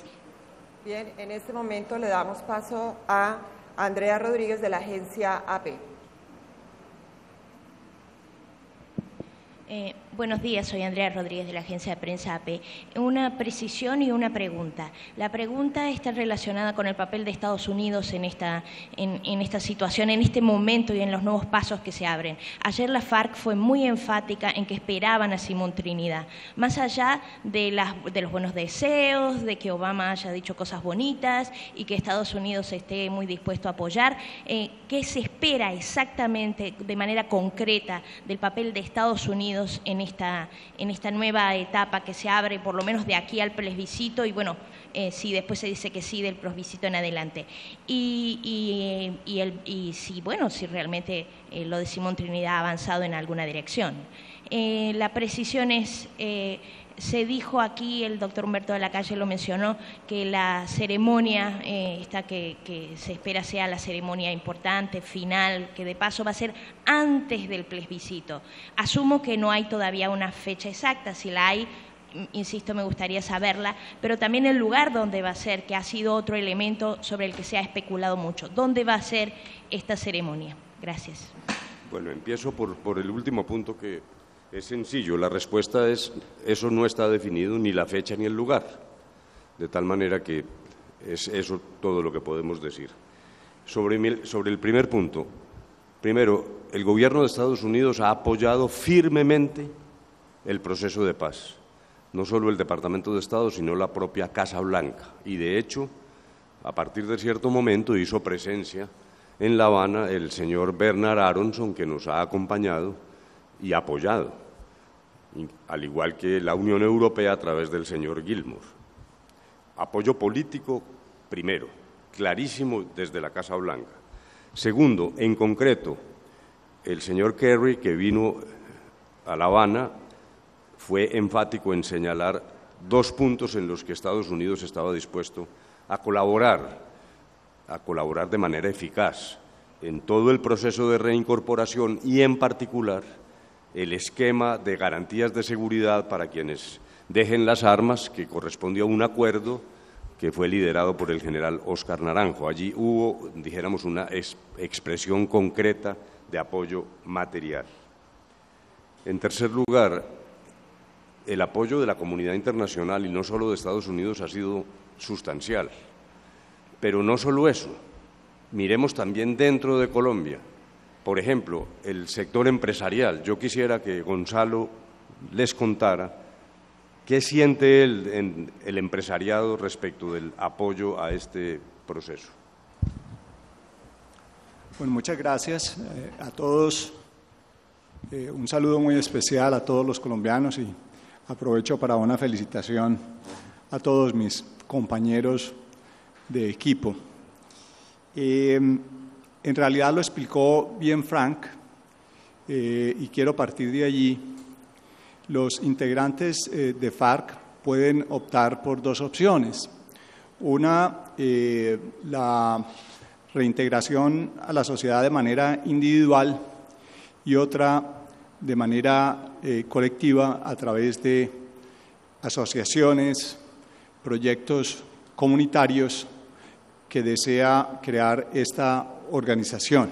Bien, en este momento le damos paso a Andrea Rodríguez de la agencia AP. Buenos días, soy Andrea Rodríguez de la agencia de prensa AP. Una precisión y una pregunta. La pregunta está relacionada con el papel de Estados Unidos en esta situación, en este momento y en los nuevos pasos que se abren. Ayer la FARC fue muy enfática en que esperaban a Simón Trinidad. Más allá de los buenos deseos, de que Obama haya dicho cosas bonitas y que Estados Unidos esté muy dispuesto a apoyar, ¿qué se espera exactamente de manera concreta del papel de Estados Unidos en esta nueva etapa que se abre, por lo menos de aquí al plebiscito, y bueno, si después se dice que sí del plebiscito en adelante? Y si realmente lo de Simón Trinidad ha avanzado en alguna dirección. La precisión es, se dijo aquí, el doctor Humberto de la Calle lo mencionó, que la ceremonia, que se espera sea la ceremonia importante, final, que de paso va a ser antes del plebiscito. Asumo que no hay todavía una fecha exacta, si la hay, insisto, me gustaría saberla, pero también el lugar donde va a ser, que ha sido otro elemento sobre el que se ha especulado mucho. ¿Dónde va a ser esta ceremonia? Gracias. Bueno, empiezo por el último punto, que es sencillo. La respuesta es: eso no está definido, ni la fecha ni el lugar, de tal manera que es eso todo lo que podemos decir. Sobre el primer punto, primero, el gobierno de Estados Unidos ha apoyado firmemente el proceso de paz, no solo el Departamento de Estado, sino la propia Casa Blanca, y de hecho, a partir de cierto momento hizo presencia en La Habana el señor Bernard Aronson, que nos ha acompañado y apoyado, al igual que la Unión Europea a través del señor Gilmore. Apoyo político, primero, clarísimo desde la Casa Blanca. Segundo, en concreto, el señor Kerry, que vino a La Habana, fue enfático en señalar dos puntos en los que Estados Unidos estaba dispuesto a colaborar de manera eficaz en todo el proceso de reincorporación y, en particular, el esquema de garantías de seguridad para quienes dejen las armas, que correspondió a un acuerdo que fue liderado por el general Óscar Naranjo. Allí hubo, dijéramos, una expresión concreta de apoyo material. En tercer lugar, el apoyo de la comunidad internacional, y no solo de Estados Unidos, ha sido sustancial. Pero no solo eso, miremos también dentro de Colombia. Por ejemplo, el sector empresarial. Yo quisiera que Gonzalo les contara qué siente él en el empresariado respecto del apoyo a este proceso. Bueno, muchas gracias a todos Un saludo muy especial a todos los colombianos y aprovecho para una felicitación a todos mis compañeros de equipo. En realidad lo explicó bien Frank y quiero partir de allí. Los integrantes de FARC pueden optar por dos opciones. Una, la reintegración a la sociedad de manera individual y otra de manera colectiva a través de asociaciones, proyectos comunitarios que desea crear esta organización.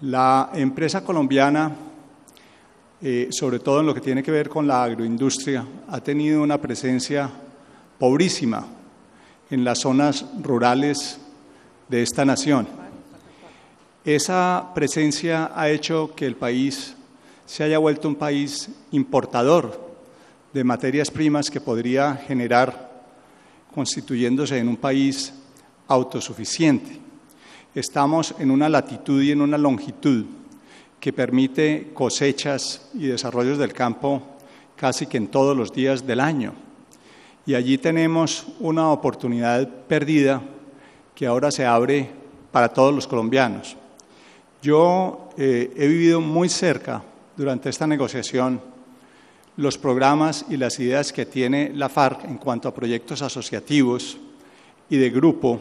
La empresa colombiana, sobre todo en lo que tiene que ver con la agroindustria, ha tenido una presencia pobrísima en las zonas rurales de esta nación. Esa presencia ha hecho que el país se haya vuelto un país importador de materias primas que podría generar, constituyéndose en un país autosuficiente. Estamos en una latitud y en una longitud que permite cosechas y desarrollos del campo casi que en todos los días del año. Y allí tenemos una oportunidad perdida que ahora se abre para todos los colombianos. Yo he vivido muy cerca durante esta negociación los programas y las ideas que tiene la FARC en cuanto a proyectos asociativos y de grupo,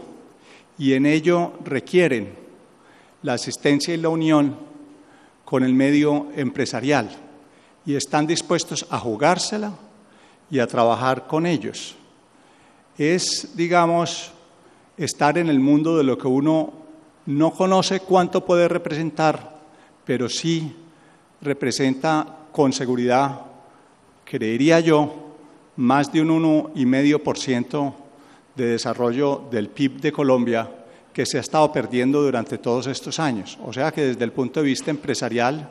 y en ello requieren la asistencia y la unión con el medio empresarial, y están dispuestos a jugársela y a trabajar con ellos. Es, digamos, estar en el mundo de lo que uno no conoce cuánto puede representar, pero sí representa con seguridad, creería yo, más de un 1,5% de desarrollo del PIB de Colombia que se ha estado perdiendo durante todos estos años. O sea que desde el punto de vista empresarial,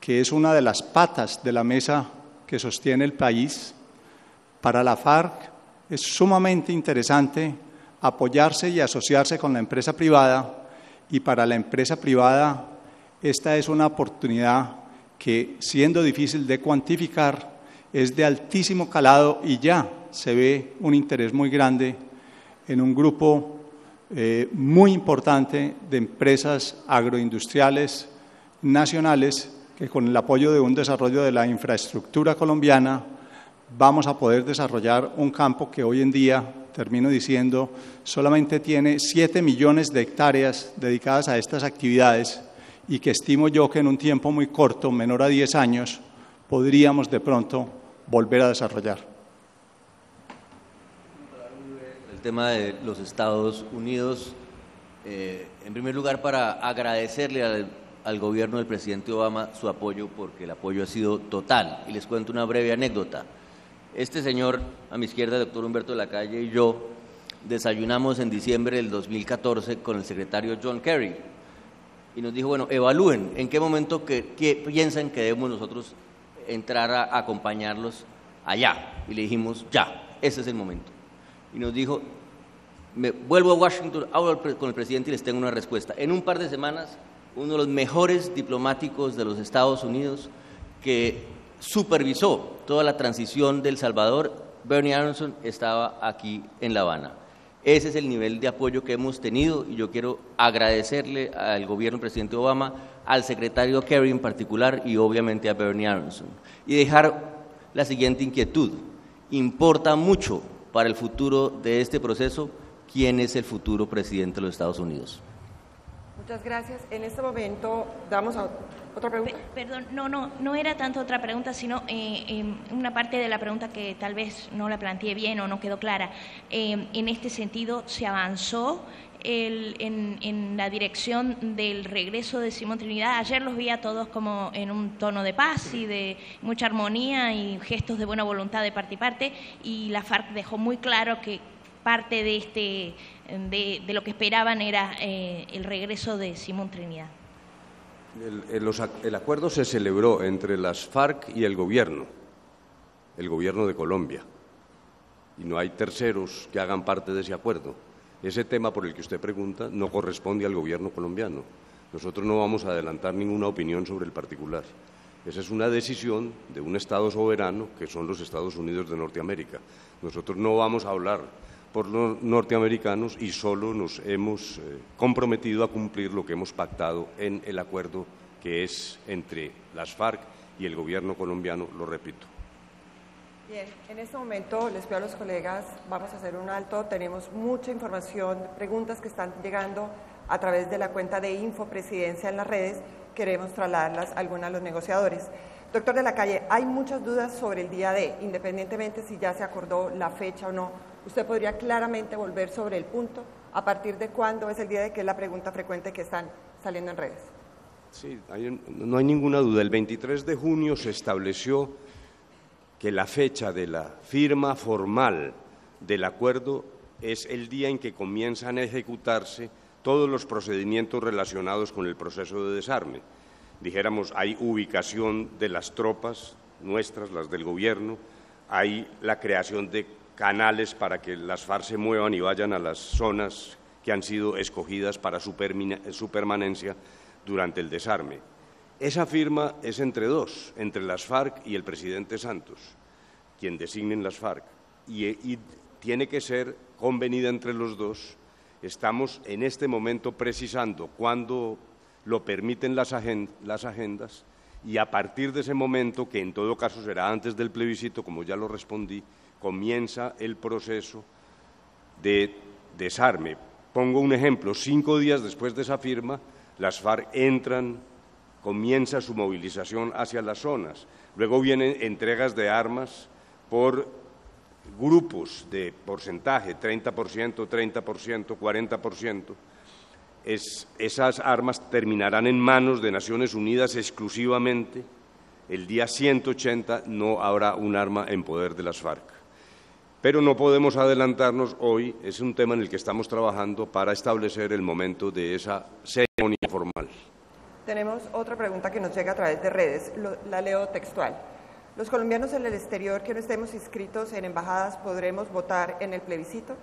que es una de las patas de la mesa que sostiene el país, para la FARC es sumamente interesante apoyarse y asociarse con la empresa privada, y para la empresa privada esta es una oportunidad que, siendo difícil de cuantificar, es de altísimo calado y ya se ve un interés muy grande en un grupo muy importante de empresas agroindustriales nacionales que, con el apoyo de un desarrollo de la infraestructura colombiana, vamos a poder desarrollar un campo que hoy en día, termino diciendo, solamente tiene 7 millones de hectáreas dedicadas a estas actividades, y que estimo yo que en un tiempo muy corto, menor a 10 años, podríamos de pronto volver a desarrollar. El tema de los Estados Unidos, en primer lugar, para agradecerle al gobierno del presidente Obama su apoyo, porque el apoyo ha sido total. Y les cuento una breve anécdota. Este señor, a mi izquierda, el doctor Humberto de la Calle, y yo desayunamos en diciembre del 2014 con el secretario John Kerry, y nos dijo, bueno, evalúen en qué momento que piensan que debemos nosotros entrar a acompañarlos allá. Y le dijimos, ya, ese es el momento. Y nos dijo, me vuelvo a Washington, hablo con el presidente y les tengo una respuesta. En un par de semanas, uno de los mejores diplomáticos de los Estados Unidos que supervisó toda la transición de El Salvador, Bernie Aronson, estaba aquí en La Habana. Ese es el nivel de apoyo que hemos tenido, y yo quiero agradecerle al gobierno del presidente Obama, al secretario Kerry en particular, y obviamente a Bernie Aronson. Y dejar la siguiente inquietud: importa mucho para el futuro de este proceso quién es el futuro presidente de los Estados Unidos. Muchas gracias. En este momento damos a otra pregunta. Perdón, no era tanto otra pregunta, sino una parte de la pregunta que tal vez no la planteé bien o no quedó clara. En este sentido, ¿se avanzó en la dirección del regreso de Simón Trinidad? Ayer los vi a todos como en un tono de paz y de mucha armonía y gestos de buena voluntad de parte y parte, y la FARC dejó muy claro que parte de lo que esperaban era el regreso de Simón Trinidad. El acuerdo se celebró entre las FARC y el gobierno de Colombia, y no hay terceros que hagan parte de ese acuerdo. Ese tema por el que usted pregunta no corresponde al gobierno colombiano, Nosotros no vamos a adelantar ninguna opinión sobre el particular. Esa es una decisión de un Estado soberano, que son los Estados Unidos de Norteamérica. Nosotros no vamos a hablar por los norteamericanos y solo nos hemos comprometido a cumplir lo que hemos pactado en el acuerdo que es entre las FARC y el gobierno colombiano, lo repito. Bien, en este momento les pido a los colegas, vamos a hacer un alto, tenemos mucha información, preguntas que están llegando a través de la cuenta de Infopresidencia en las redes, queremos trasladarlas a algunos de los negociadores. Doctor de la Calle, hay muchas dudas sobre el día D, independientemente si ya se acordó la fecha o no. ¿Usted podría claramente volver sobre el punto? ¿A partir de cuándo es el día D, que es la pregunta frecuente que están saliendo en redes? Sí, no hay ninguna duda. El 23 de junio se estableció que la fecha de la firma formal del acuerdo es el día en que comienzan a ejecutarse todos los procedimientos relacionados con el proceso de desarme. Dijéramos, hay ubicación de las tropas nuestras, las del gobierno, hay la creación de canales para que las FARC se muevan y vayan a las zonas que han sido escogidas para su permanencia durante el desarme. Esa firma es entre dos, entre las FARC y el presidente Santos, quien designen las FARC, y tiene que ser convenida entre los dos. Estamos en este momento precisando cuándo lo permiten las agendas, y a partir de ese momento, que en todo caso será antes del plebiscito, como ya lo respondí, comienza el proceso de desarme. Pongo un ejemplo: 5 días después de esa firma, las FARC comienza su movilización hacia las zonas. Luego vienen entregas de armas por grupos de porcentaje, 30%, 30%, 40%. Esas armas terminarán en manos de Naciones Unidas exclusivamente. El día 180 no habrá un arma en poder de las FARC. Pero no podemos adelantarnos hoy, es un tema en el que estamos trabajando para establecer el momento de esa ceremonia formal. Tenemos otra pregunta que nos llega a través de redes, la leo textual. ¿Los colombianos en el exterior que no estemos inscritos en embajadas podremos votar en el plebiscito?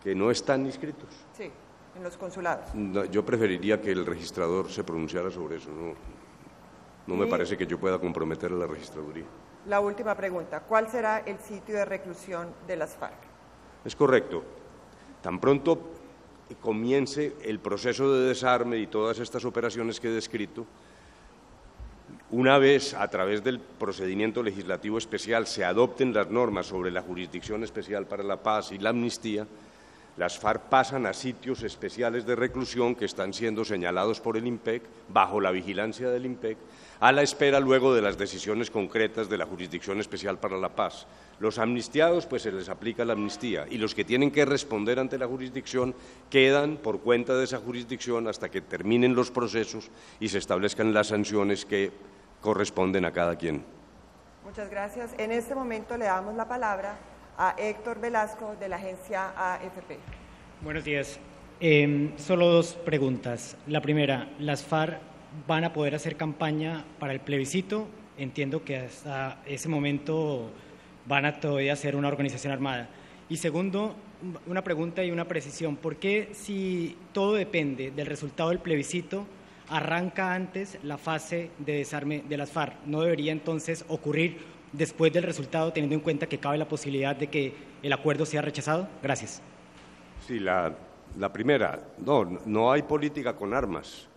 ¿Que no están inscritos? Sí, en los consulados. No, yo preferiría que el registrador se pronunciara sobre eso. No me parece que yo pueda comprometer a la registraduría. La última pregunta, ¿cuál será el sitio de reclusión de las FARC? Es correcto. Tan pronto comience el proceso de desarme y todas estas operaciones que he descrito, una vez a través del procedimiento legislativo especial se adopten las normas sobre la Jurisdicción Especial para la Paz y la amnistía, las FARC pasan a sitios especiales de reclusión que están siendo señalados por el IMPEC, bajo la vigilancia del IMPEC, a la espera luego de las decisiones concretas de la Jurisdicción Especial para la Paz. Los amnistiados, pues se les aplica la amnistía, y los que tienen que responder ante la jurisdicción quedan por cuenta de esa jurisdicción hasta que terminen los procesos y se establezcan las sanciones que corresponden a cada quien. Muchas gracias. En este momento le damos la palabra a Héctor Velasco, de la agencia AFP. Buenos días. Solo 2 preguntas. La primera, ¿las FARC van a poder hacer campaña para el plebiscito? Entiendo que hasta ese momento van a todavía ser una organización armada. Y segundo, una pregunta y una precisión. ¿Por qué, si todo depende del resultado del plebiscito, arranca antes la fase de desarme de las FARC? ¿No debería entonces ocurrir después del resultado, teniendo en cuenta que cabe la posibilidad de que el acuerdo sea rechazado? Gracias. Sí, la primera, no hay política con armas.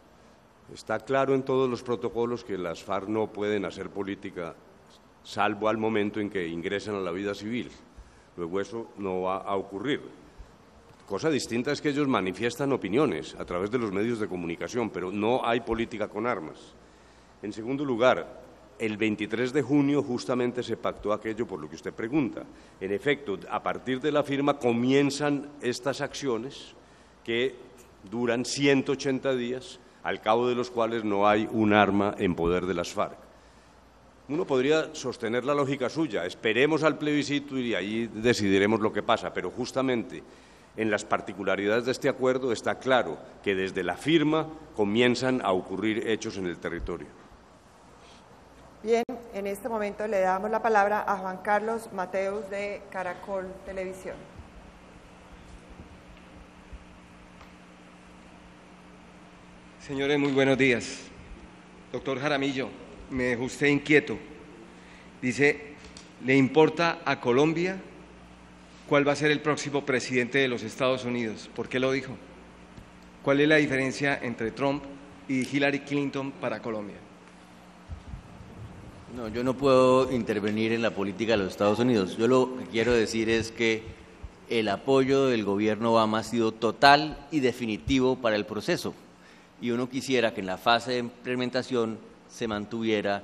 Está claro en todos los protocolos que las FARC no pueden hacer política, salvo al momento en que ingresan a la vida civil. Luego eso no va a ocurrir. Cosa distinta es que ellos manifiestan opiniones a través de los medios de comunicación, pero no hay política con armas. En segundo lugar, el 23 de junio justamente se pactó aquello por lo que usted pregunta. En efecto, a partir de la firma comienzan estas acciones que duran 180 días, al cabo de los cuales no hay un arma en poder de las FARC. Uno podría sostener la lógica suya, esperemos al plebiscito y ahí decidiremos lo que pasa, pero justamente en las particularidades de este acuerdo está claro que desde la firma comienzan a ocurrir hechos en el territorio. Bien, en este momento le damos la palabra a Juan Carlos Mateus de Caracol Televisión. Señores, muy buenos días. Doctor Jaramillo, me dejó usted inquieto. Dice, ¿le importa a Colombia cuál va a ser el próximo presidente de los Estados Unidos? ¿Por qué lo dijo? ¿Cuál es la diferencia entre Trump y Hillary Clinton para Colombia? No, yo no puedo intervenir en la política de los Estados Unidos. Yo lo que quiero decir es que el apoyo del gobierno Obama ha sido total y definitivo para el proceso. Y uno quisiera que en la fase de implementación se mantuviera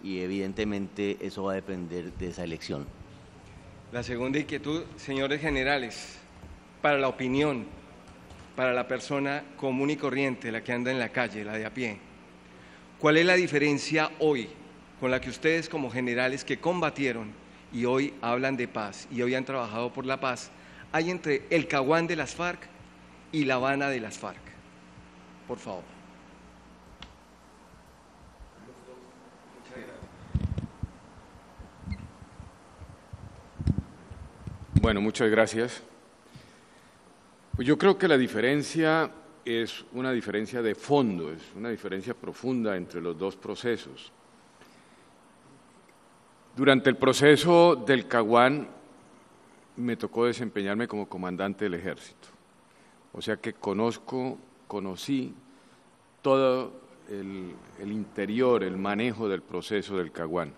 y evidentemente eso va a depender de esa elección. La segunda inquietud, señores generales, para la opinión, para la persona común y corriente, la que anda en la calle, la de a pie, ¿cuál es la diferencia hoy con la que ustedes como generales que combatieron y hoy hablan de paz y hoy han trabajado por la paz, hay entre el Caguán de las FARC y La Habana de las FARC? Por favor. Bueno, muchas gracias. Pues yo creo que la diferencia es una diferencia de fondo, es una diferencia profunda entre los dos procesos. Durante el proceso del Caguán me tocó desempeñarme como comandante del ejército, o sea que conocí todo el interior, el manejo del proceso del Caguán.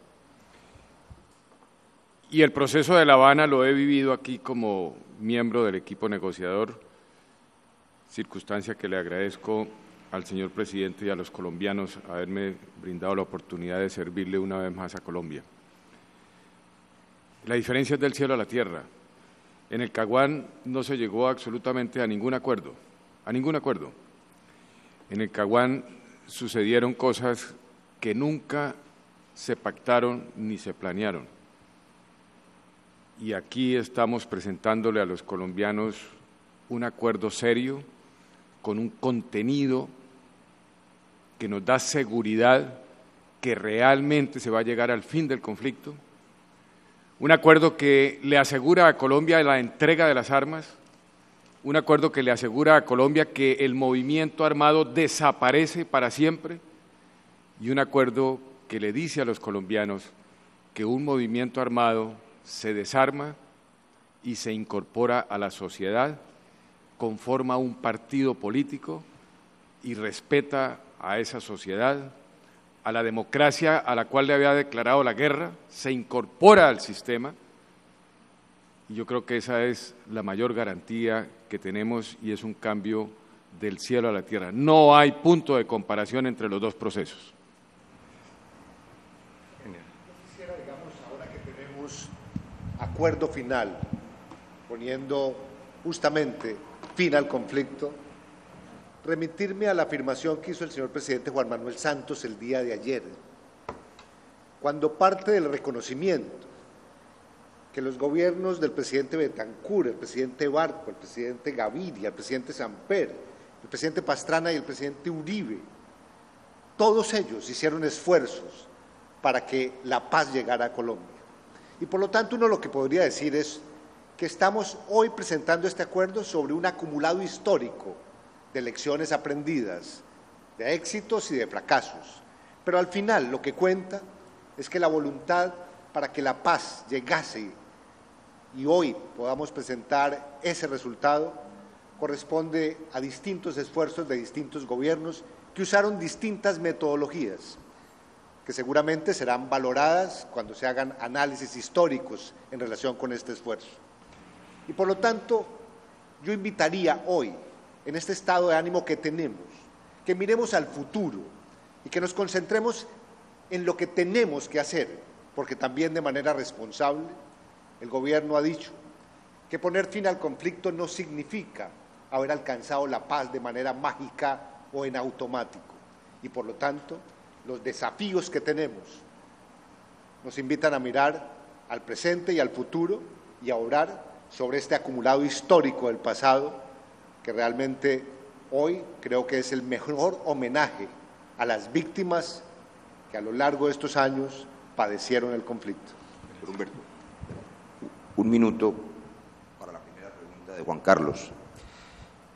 Y el proceso de La Habana lo he vivido aquí como miembro del equipo negociador, circunstancia que le agradezco al señor presidente y a los colombianos haberme brindado la oportunidad de servirle una vez más a Colombia. La diferencia es del cielo a la tierra. En el Caguán no se llegó absolutamente a ningún acuerdo, En el Caguán sucedieron cosas que nunca se pactaron ni se planearon. Y aquí estamos presentándole a los colombianos un acuerdo serio, con un contenido que nos da seguridad que realmente se va a llegar al fin del conflicto, un acuerdo que le asegura a Colombia la entrega de las armas, un acuerdo que le asegura a Colombia que el movimiento armado desaparece para siempre y un acuerdo que le dice a los colombianos que un movimiento armado se desarma y se incorpora a la sociedad, conforma un partido político y respeta a esa sociedad, a la democracia a la cual le había declarado la guerra, se incorpora al sistema y yo creo que esa es la mayor garantía que tenemos y es un cambio del cielo a la tierra. No hay punto de comparación entre los dos procesos. Quisiera, digamos, ahora que tenemos acuerdo final, poniendo justamente fin al conflicto, remitirme a la afirmación que hizo el señor presidente Juan Manuel Santos el día de ayer, cuando parte del reconocimiento que los gobiernos del presidente Betancur, el presidente Barco, el presidente Gaviria, el presidente Samper, el presidente Pastrana y el presidente Uribe, todos ellos hicieron esfuerzos para que la paz llegara a Colombia. Y por lo tanto uno lo que podría decir es que estamos hoy presentando este acuerdo sobre un acumulado histórico de lecciones aprendidas, de éxitos y de fracasos. Pero al final lo que cuenta es que la voluntad para que la paz llegase y hoy podamos presentar ese resultado corresponde a distintos esfuerzos de distintos gobiernos que usaron distintas metodologías, que seguramente serán valoradas cuando se hagan análisis históricos en relación con este esfuerzo. Y por lo tanto, yo invitaría hoy, en este estado de ánimo que tenemos, que miremos al futuro y que nos concentremos en lo que tenemos que hacer, porque también de manera responsable el gobierno ha dicho que poner fin al conflicto no significa haber alcanzado la paz de manera mágica o en automático. Y por lo tanto, los desafíos que tenemos nos invitan a mirar al presente y al futuro y a orar sobre este acumulado histórico del pasado, que realmente hoy creo que es el mejor homenaje a las víctimas que a lo largo de estos años padecieron el conflicto. Doctor Humberto, un minuto para la primera pregunta de Juan Carlos.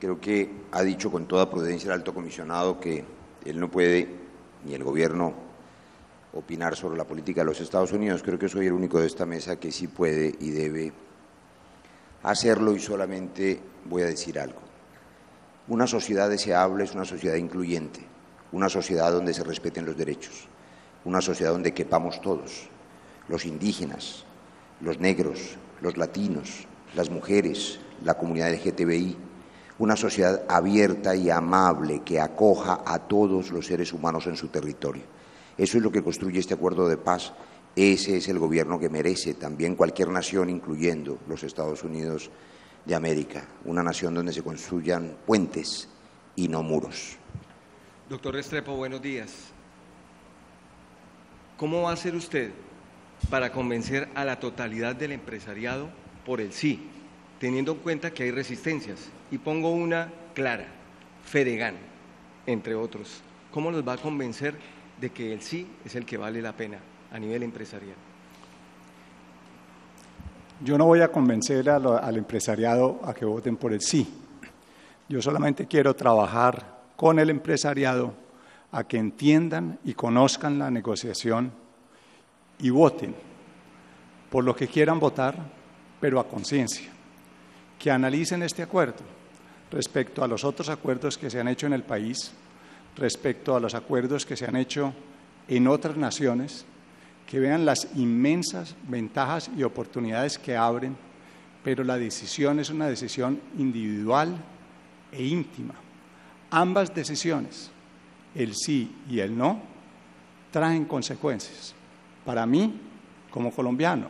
Creo que ha dicho con toda prudencia el alto comisionado que él no puede, ni el gobierno, opinar sobre la política de los Estados Unidos. Creo que soy el único de esta mesa que sí puede y debe hacerlo, y solamente voy a decir algo. Una sociedad deseable es una sociedad incluyente, una sociedad donde se respeten los derechos, una sociedad donde quepamos todos, los indígenas, los negros, los latinos, las mujeres, la comunidad LGTBI, una sociedad abierta y amable que acoja a todos los seres humanos en su territorio. Eso es lo que construye este acuerdo de paz. Ese es el gobierno que merece también cualquier nación, incluyendo los Estados Unidos de América, una nación donde se construyan puentes y no muros. Doctor Restrepo, buenos días. ¿Cómo va a hacer usted para convencer a la totalidad del empresariado por el sí, teniendo en cuenta que hay resistencias? Y pongo una clara, Fedegan, entre otros. ¿Cómo los va a convencer de que el sí es el que vale la pena a nivel empresarial? Yo no voy a convencer al empresariado a que voten por el sí. Yo solamente quiero trabajar con el empresariado a que entiendan y conozcan la negociación y voten por lo que quieran votar, pero a conciencia. Que analicen este acuerdo respecto a los otros acuerdos que se han hecho en el país, respecto a los acuerdos que se han hecho en otras naciones, que vean las inmensas ventajas y oportunidades que abren, pero la decisión es una decisión individual e íntima. Ambas decisiones, el sí y el no, traen consecuencias. Para mí, como colombiano,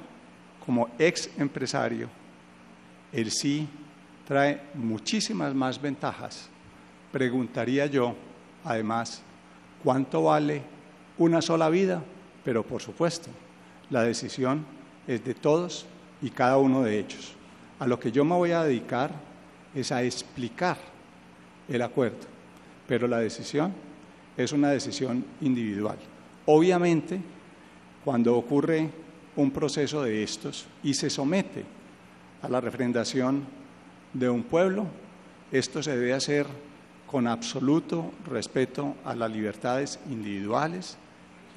como ex empresario, el sí trae muchísimas más ventajas. Preguntaría yo, además, ¿cuánto vale una sola vida? Pero, por supuesto, la decisión es de todos y cada uno de ellos. A lo que yo me voy a dedicar es a explicar el acuerdo, pero la decisión es una decisión individual. Obviamente, cuando ocurre un proceso de estos y se somete a la refrendación de un pueblo, esto se debe hacer con absoluto respeto a las libertades individuales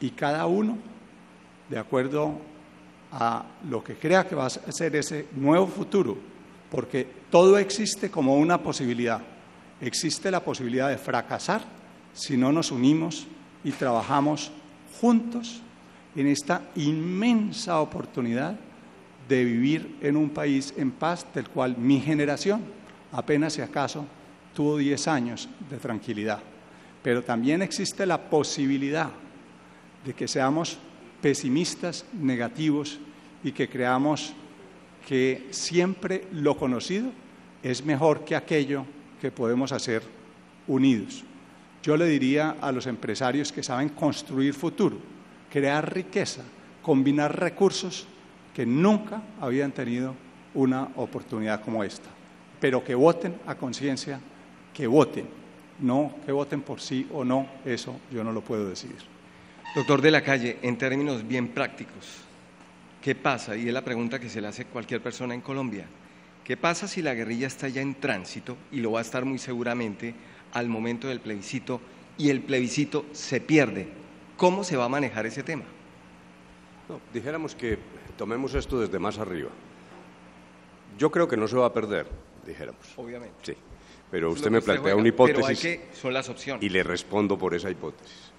y cada uno, de acuerdo a lo que crea que va a ser ese nuevo futuro, porque todo existe como una posibilidad. Existe la posibilidad de fracasar si no nos unimos y trabajamos juntos en esta inmensa oportunidad de vivir en un país en paz, del cual mi generación apenas si acaso tuvo 10 años de tranquilidad. Pero también existe la posibilidad de que seamos pesimistas, negativos, y que creamos que siempre lo conocido es mejor que aquello que podemos hacer unidos. Yo le diría a los empresarios que saben construir futuro, crear riqueza, combinar recursos, que nunca habían tenido una oportunidad como esta, pero que voten a conciencia, que voten, no que voten por sí o no, eso yo no lo puedo decidir. Doctor de la Calle, en términos bien prácticos, ¿qué pasa? Y es la pregunta que se le hace a cualquier persona en Colombia. ¿Qué pasa si la guerrilla está ya en tránsito, y lo va a estar muy seguramente al momento del plebiscito, y el plebiscito se pierde? ¿Cómo se va a manejar ese tema? No, dijéramos que tomemos esto desde más arriba. Yo creo que no se va a perder, dijéramos. Obviamente. Sí, pero usted me plantea una hipótesis son las opciones. Y le respondo por esa hipótesis.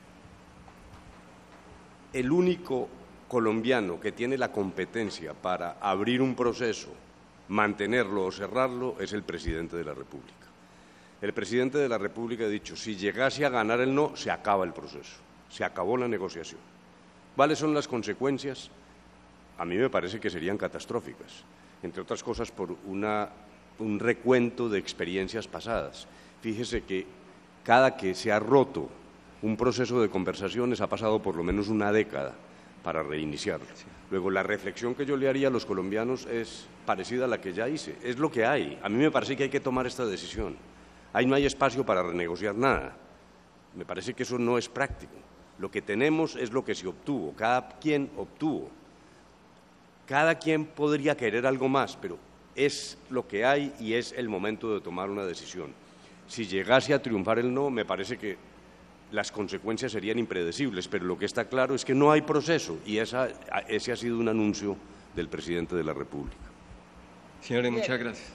El único colombiano que tiene la competencia para abrir un proceso, mantenerlo o cerrarlo, es el presidente de la República. El presidente de la República ha dicho, si llegase a ganar el no, se acaba el proceso, se acabó la negociación. ¿Cuáles son las consecuencias? A mí me parece que serían catastróficas, entre otras cosas por un recuento de experiencias pasadas. Fíjese que cada que se ha roto un proceso de conversaciones ha pasado por lo menos una década para reiniciarlo. Luego, la reflexión que yo le haría a los colombianos es parecida a la que ya hice. Es lo que hay. A mí me parece que hay que tomar esta decisión. Ahí no hay espacio para renegociar nada. Me parece que eso no es práctico. Lo que tenemos es lo que se obtuvo. Cada quien obtuvo. Cada quien podría querer algo más, pero es lo que hay y es el momento de tomar una decisión. si llegase a triunfar el no, me parece que las consecuencias serían impredecibles, pero lo que está claro es que no hay proceso y ese ha sido un anuncio del presidente de la República. Señores, muchas gracias.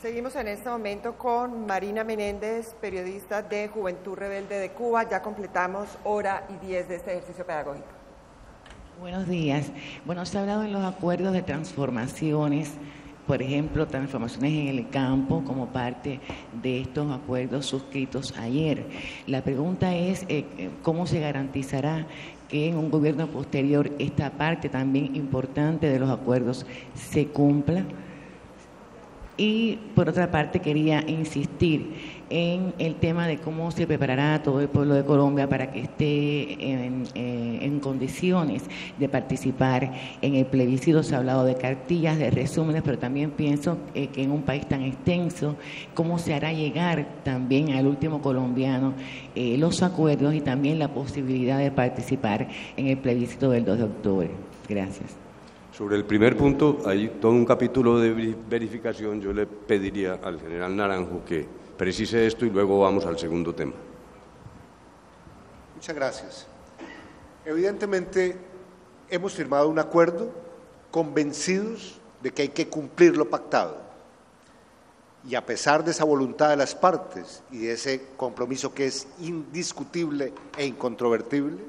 Seguimos en este momento con Marina Menéndez, periodista de Juventud Rebelde de Cuba. Ya completamos hora y 10 de este ejercicio pedagógico. Buenos días. Bueno, se ha hablado en los acuerdos de transformaciones, por ejemplo, transformaciones en el campo como parte de estos acuerdos suscritos ayer. La pregunta es ¿cómo se garantizará que en un gobierno posterior esta parte también importante de los acuerdos se cumpla? Y por otra parte quería insistir en el tema de cómo se preparará todo el pueblo de Colombia para que esté en condiciones de participar en el plebiscito. Se ha hablado de cartillas, de resúmenes, pero también pienso que en un país tan extenso, cómo se hará llegar también al último colombiano los acuerdos y también la posibilidad de participar en el plebiscito del 2 de octubre. Gracias. Sobre el primer punto, hay todo un capítulo de verificación. Yo le pediría al general Naranjo que precise esto y luego vamos al segundo tema. Muchas gracias. Evidentemente, hemos firmado un acuerdo convencidos de que hay que cumplir lo pactado. Y a pesar de esa voluntad de las partes y de ese compromiso que es indiscutible e incontrovertible,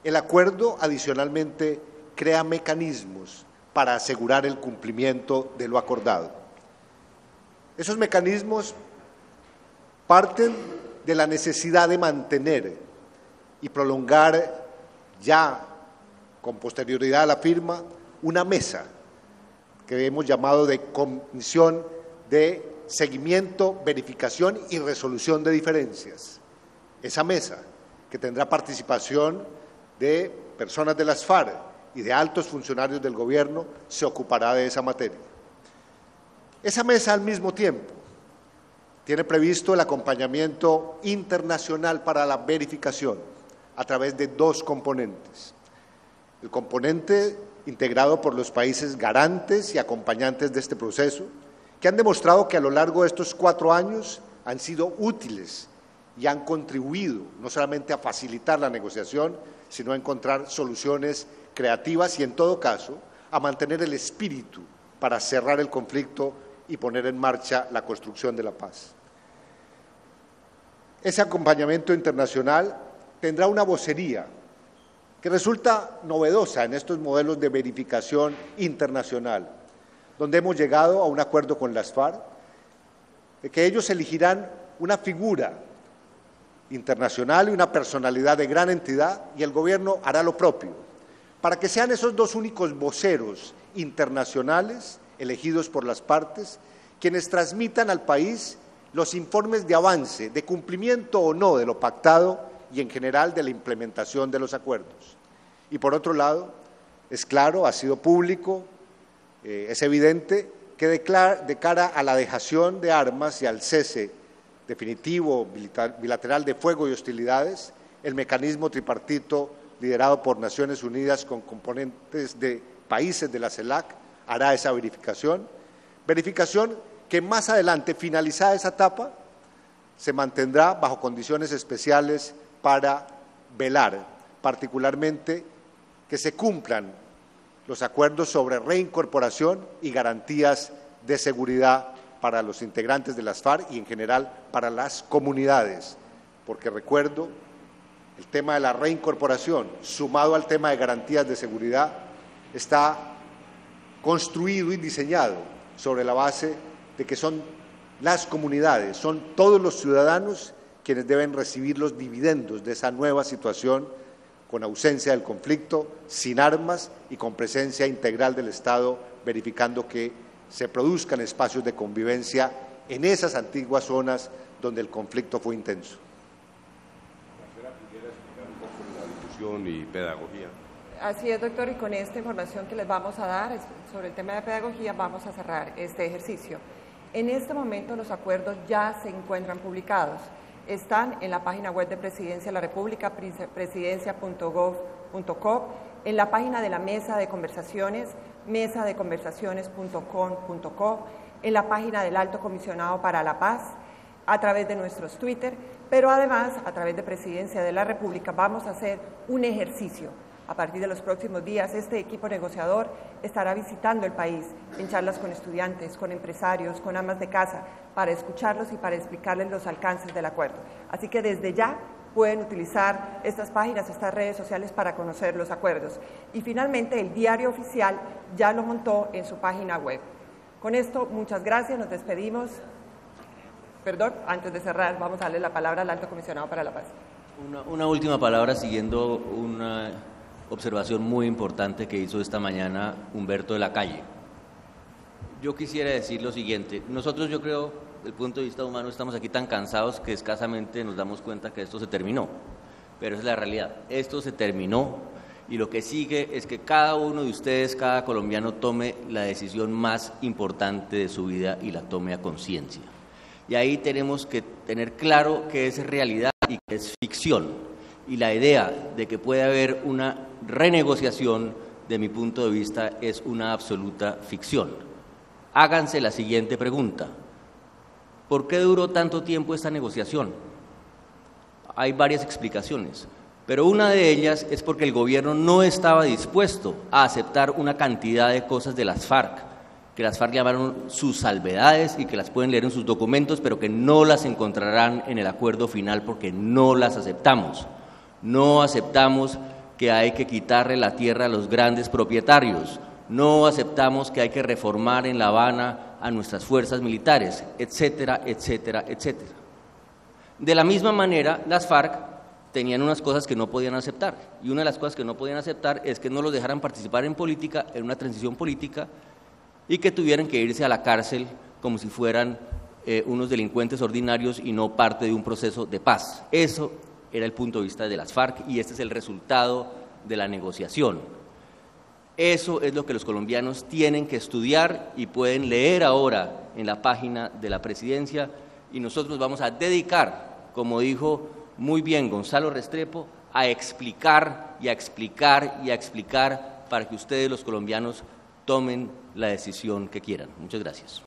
el acuerdo adicionalmente crea mecanismos para asegurar el cumplimiento de lo acordado. Esos mecanismos parten de la necesidad de mantener y prolongar ya con posterioridad a la firma una mesa que hemos llamado de Comisión de Seguimiento, Verificación y Resolución de Diferencias. Esa mesa que tendrá participación de personas de las FARC y de altos funcionarios del gobierno se ocupará de esa materia. Esa mesa al mismo tiempo tiene previsto el acompañamiento internacional para la verificación a través de dos componentes. El componente integrado por los países garantes y acompañantes de este proceso, que han demostrado que a lo largo de estos 4 años han sido útiles y han contribuido no solamente a facilitar la negociación, sino a encontrar soluciones creativas y, en todo caso, a mantener el espíritu para cerrar el conflicto y poner en marcha la construcción de la paz. Ese acompañamiento internacional tendrá una vocería que resulta novedosa en estos modelos de verificación internacional, donde hemos llegado a un acuerdo con las FARC, de que ellos elegirán una figura internacional y una personalidad de gran entidad y el gobierno hará lo propio, para que sean esos dos únicos voceros internacionales elegidos por las partes quienes transmitan al país los informes de avance, de cumplimiento o no de lo pactado y en general de la implementación de los acuerdos. Y por otro lado, es claro, ha sido público, es evidente que de cara a la dejación de armas y al cese definitivo bilateral de fuego y hostilidades, el mecanismo tripartito liderado por Naciones Unidas con componentes de países de la CELAC hará esa verificación que más adelante, finalizada esa etapa, se mantendrá bajo condiciones especiales para velar, particularmente que se cumplan los acuerdos sobre reincorporación y garantías de seguridad para los integrantes de las FARC y en general para las comunidades, porque recuerdo, el tema de la reincorporación, sumado al tema de garantías de seguridad, está construido y diseñado sobre la base de que son las comunidades, son todos los ciudadanos quienes deben recibir los dividendos de esa nueva situación con ausencia del conflicto, sin armas y con presencia integral del Estado, verificando que se produzcan espacios de convivencia en esas antiguas zonas donde el conflicto fue intenso. Y pedagogía. Así es, doctor, y con esta información que les vamos a dar sobre el tema de pedagogía vamos a cerrar este ejercicio. En este momento los acuerdos ya se encuentran publicados, están en la página web de Presidencia de la República, presidencia.gov.co, en la página de la Mesa de Conversaciones, mesadeconversaciones.com.co, en la página del Alto Comisionado para la Paz, a través de nuestros Twitter, pero además a través de Presidencia de la República vamos a hacer un ejercicio. A partir de los próximos días, este equipo negociador estará visitando el país en charlas con estudiantes, con empresarios, con amas de casa, para escucharlos y para explicarles los alcances del acuerdo. Así que desde ya pueden utilizar estas páginas, estas redes sociales para conocer los acuerdos. Y finalmente, el diario oficial ya lo montó en su página web. Con esto, muchas gracias, nos despedimos. Perdón, antes de cerrar, vamos a darle la palabra al Alto Comisionado para la Paz. Una última palabra siguiendo una observación muy importante que hizo esta mañana Humberto de la Calle. Yo quisiera decir lo siguiente, nosotros yo creo, desde el punto de vista humano, estamos aquí tan cansados que escasamente nos damos cuenta que esto se terminó, pero esa es la realidad, esto se terminó y lo que sigue es que cada uno de ustedes, cada colombiano tome la decisión más importante de su vida y la tome a conciencia. Y ahí tenemos que tener claro qué es realidad y qué es ficción. Y la idea de que puede haber una renegociación, de mi punto de vista, es una absoluta ficción. Háganse la siguiente pregunta. ¿Por qué duró tanto tiempo esta negociación? Hay varias explicaciones, pero una de ellas es porque el gobierno no estaba dispuesto a aceptar una cantidad de cosas de las FARC, que las FARC llamaron sus salvedades y que las pueden leer en sus documentos, pero que no las encontrarán en el acuerdo final porque no las aceptamos. No aceptamos que hay que quitarle la tierra a los grandes propietarios, no aceptamos que hay que reformar en La Habana a nuestras fuerzas militares, etcétera, etcétera, etcétera. De la misma manera, las FARC tenían unas cosas que no podían aceptar, y una de las cosas que no podían aceptar es que no los dejaran participar en política, en una transición política, y que tuvieran que irse a la cárcel como si fueran unos delincuentes ordinarios y no parte de un proceso de paz. Eso era el punto de vista de las FARC y este es el resultado de la negociación. Eso es lo que los colombianos tienen que estudiar y pueden leer ahora en la página de la Presidencia y nosotros vamos a dedicar, como dijo muy bien Gonzalo Restrepo, a explicar y a explicar y a explicar para que ustedes los colombianos tomen la decisión que quieran. Muchas gracias.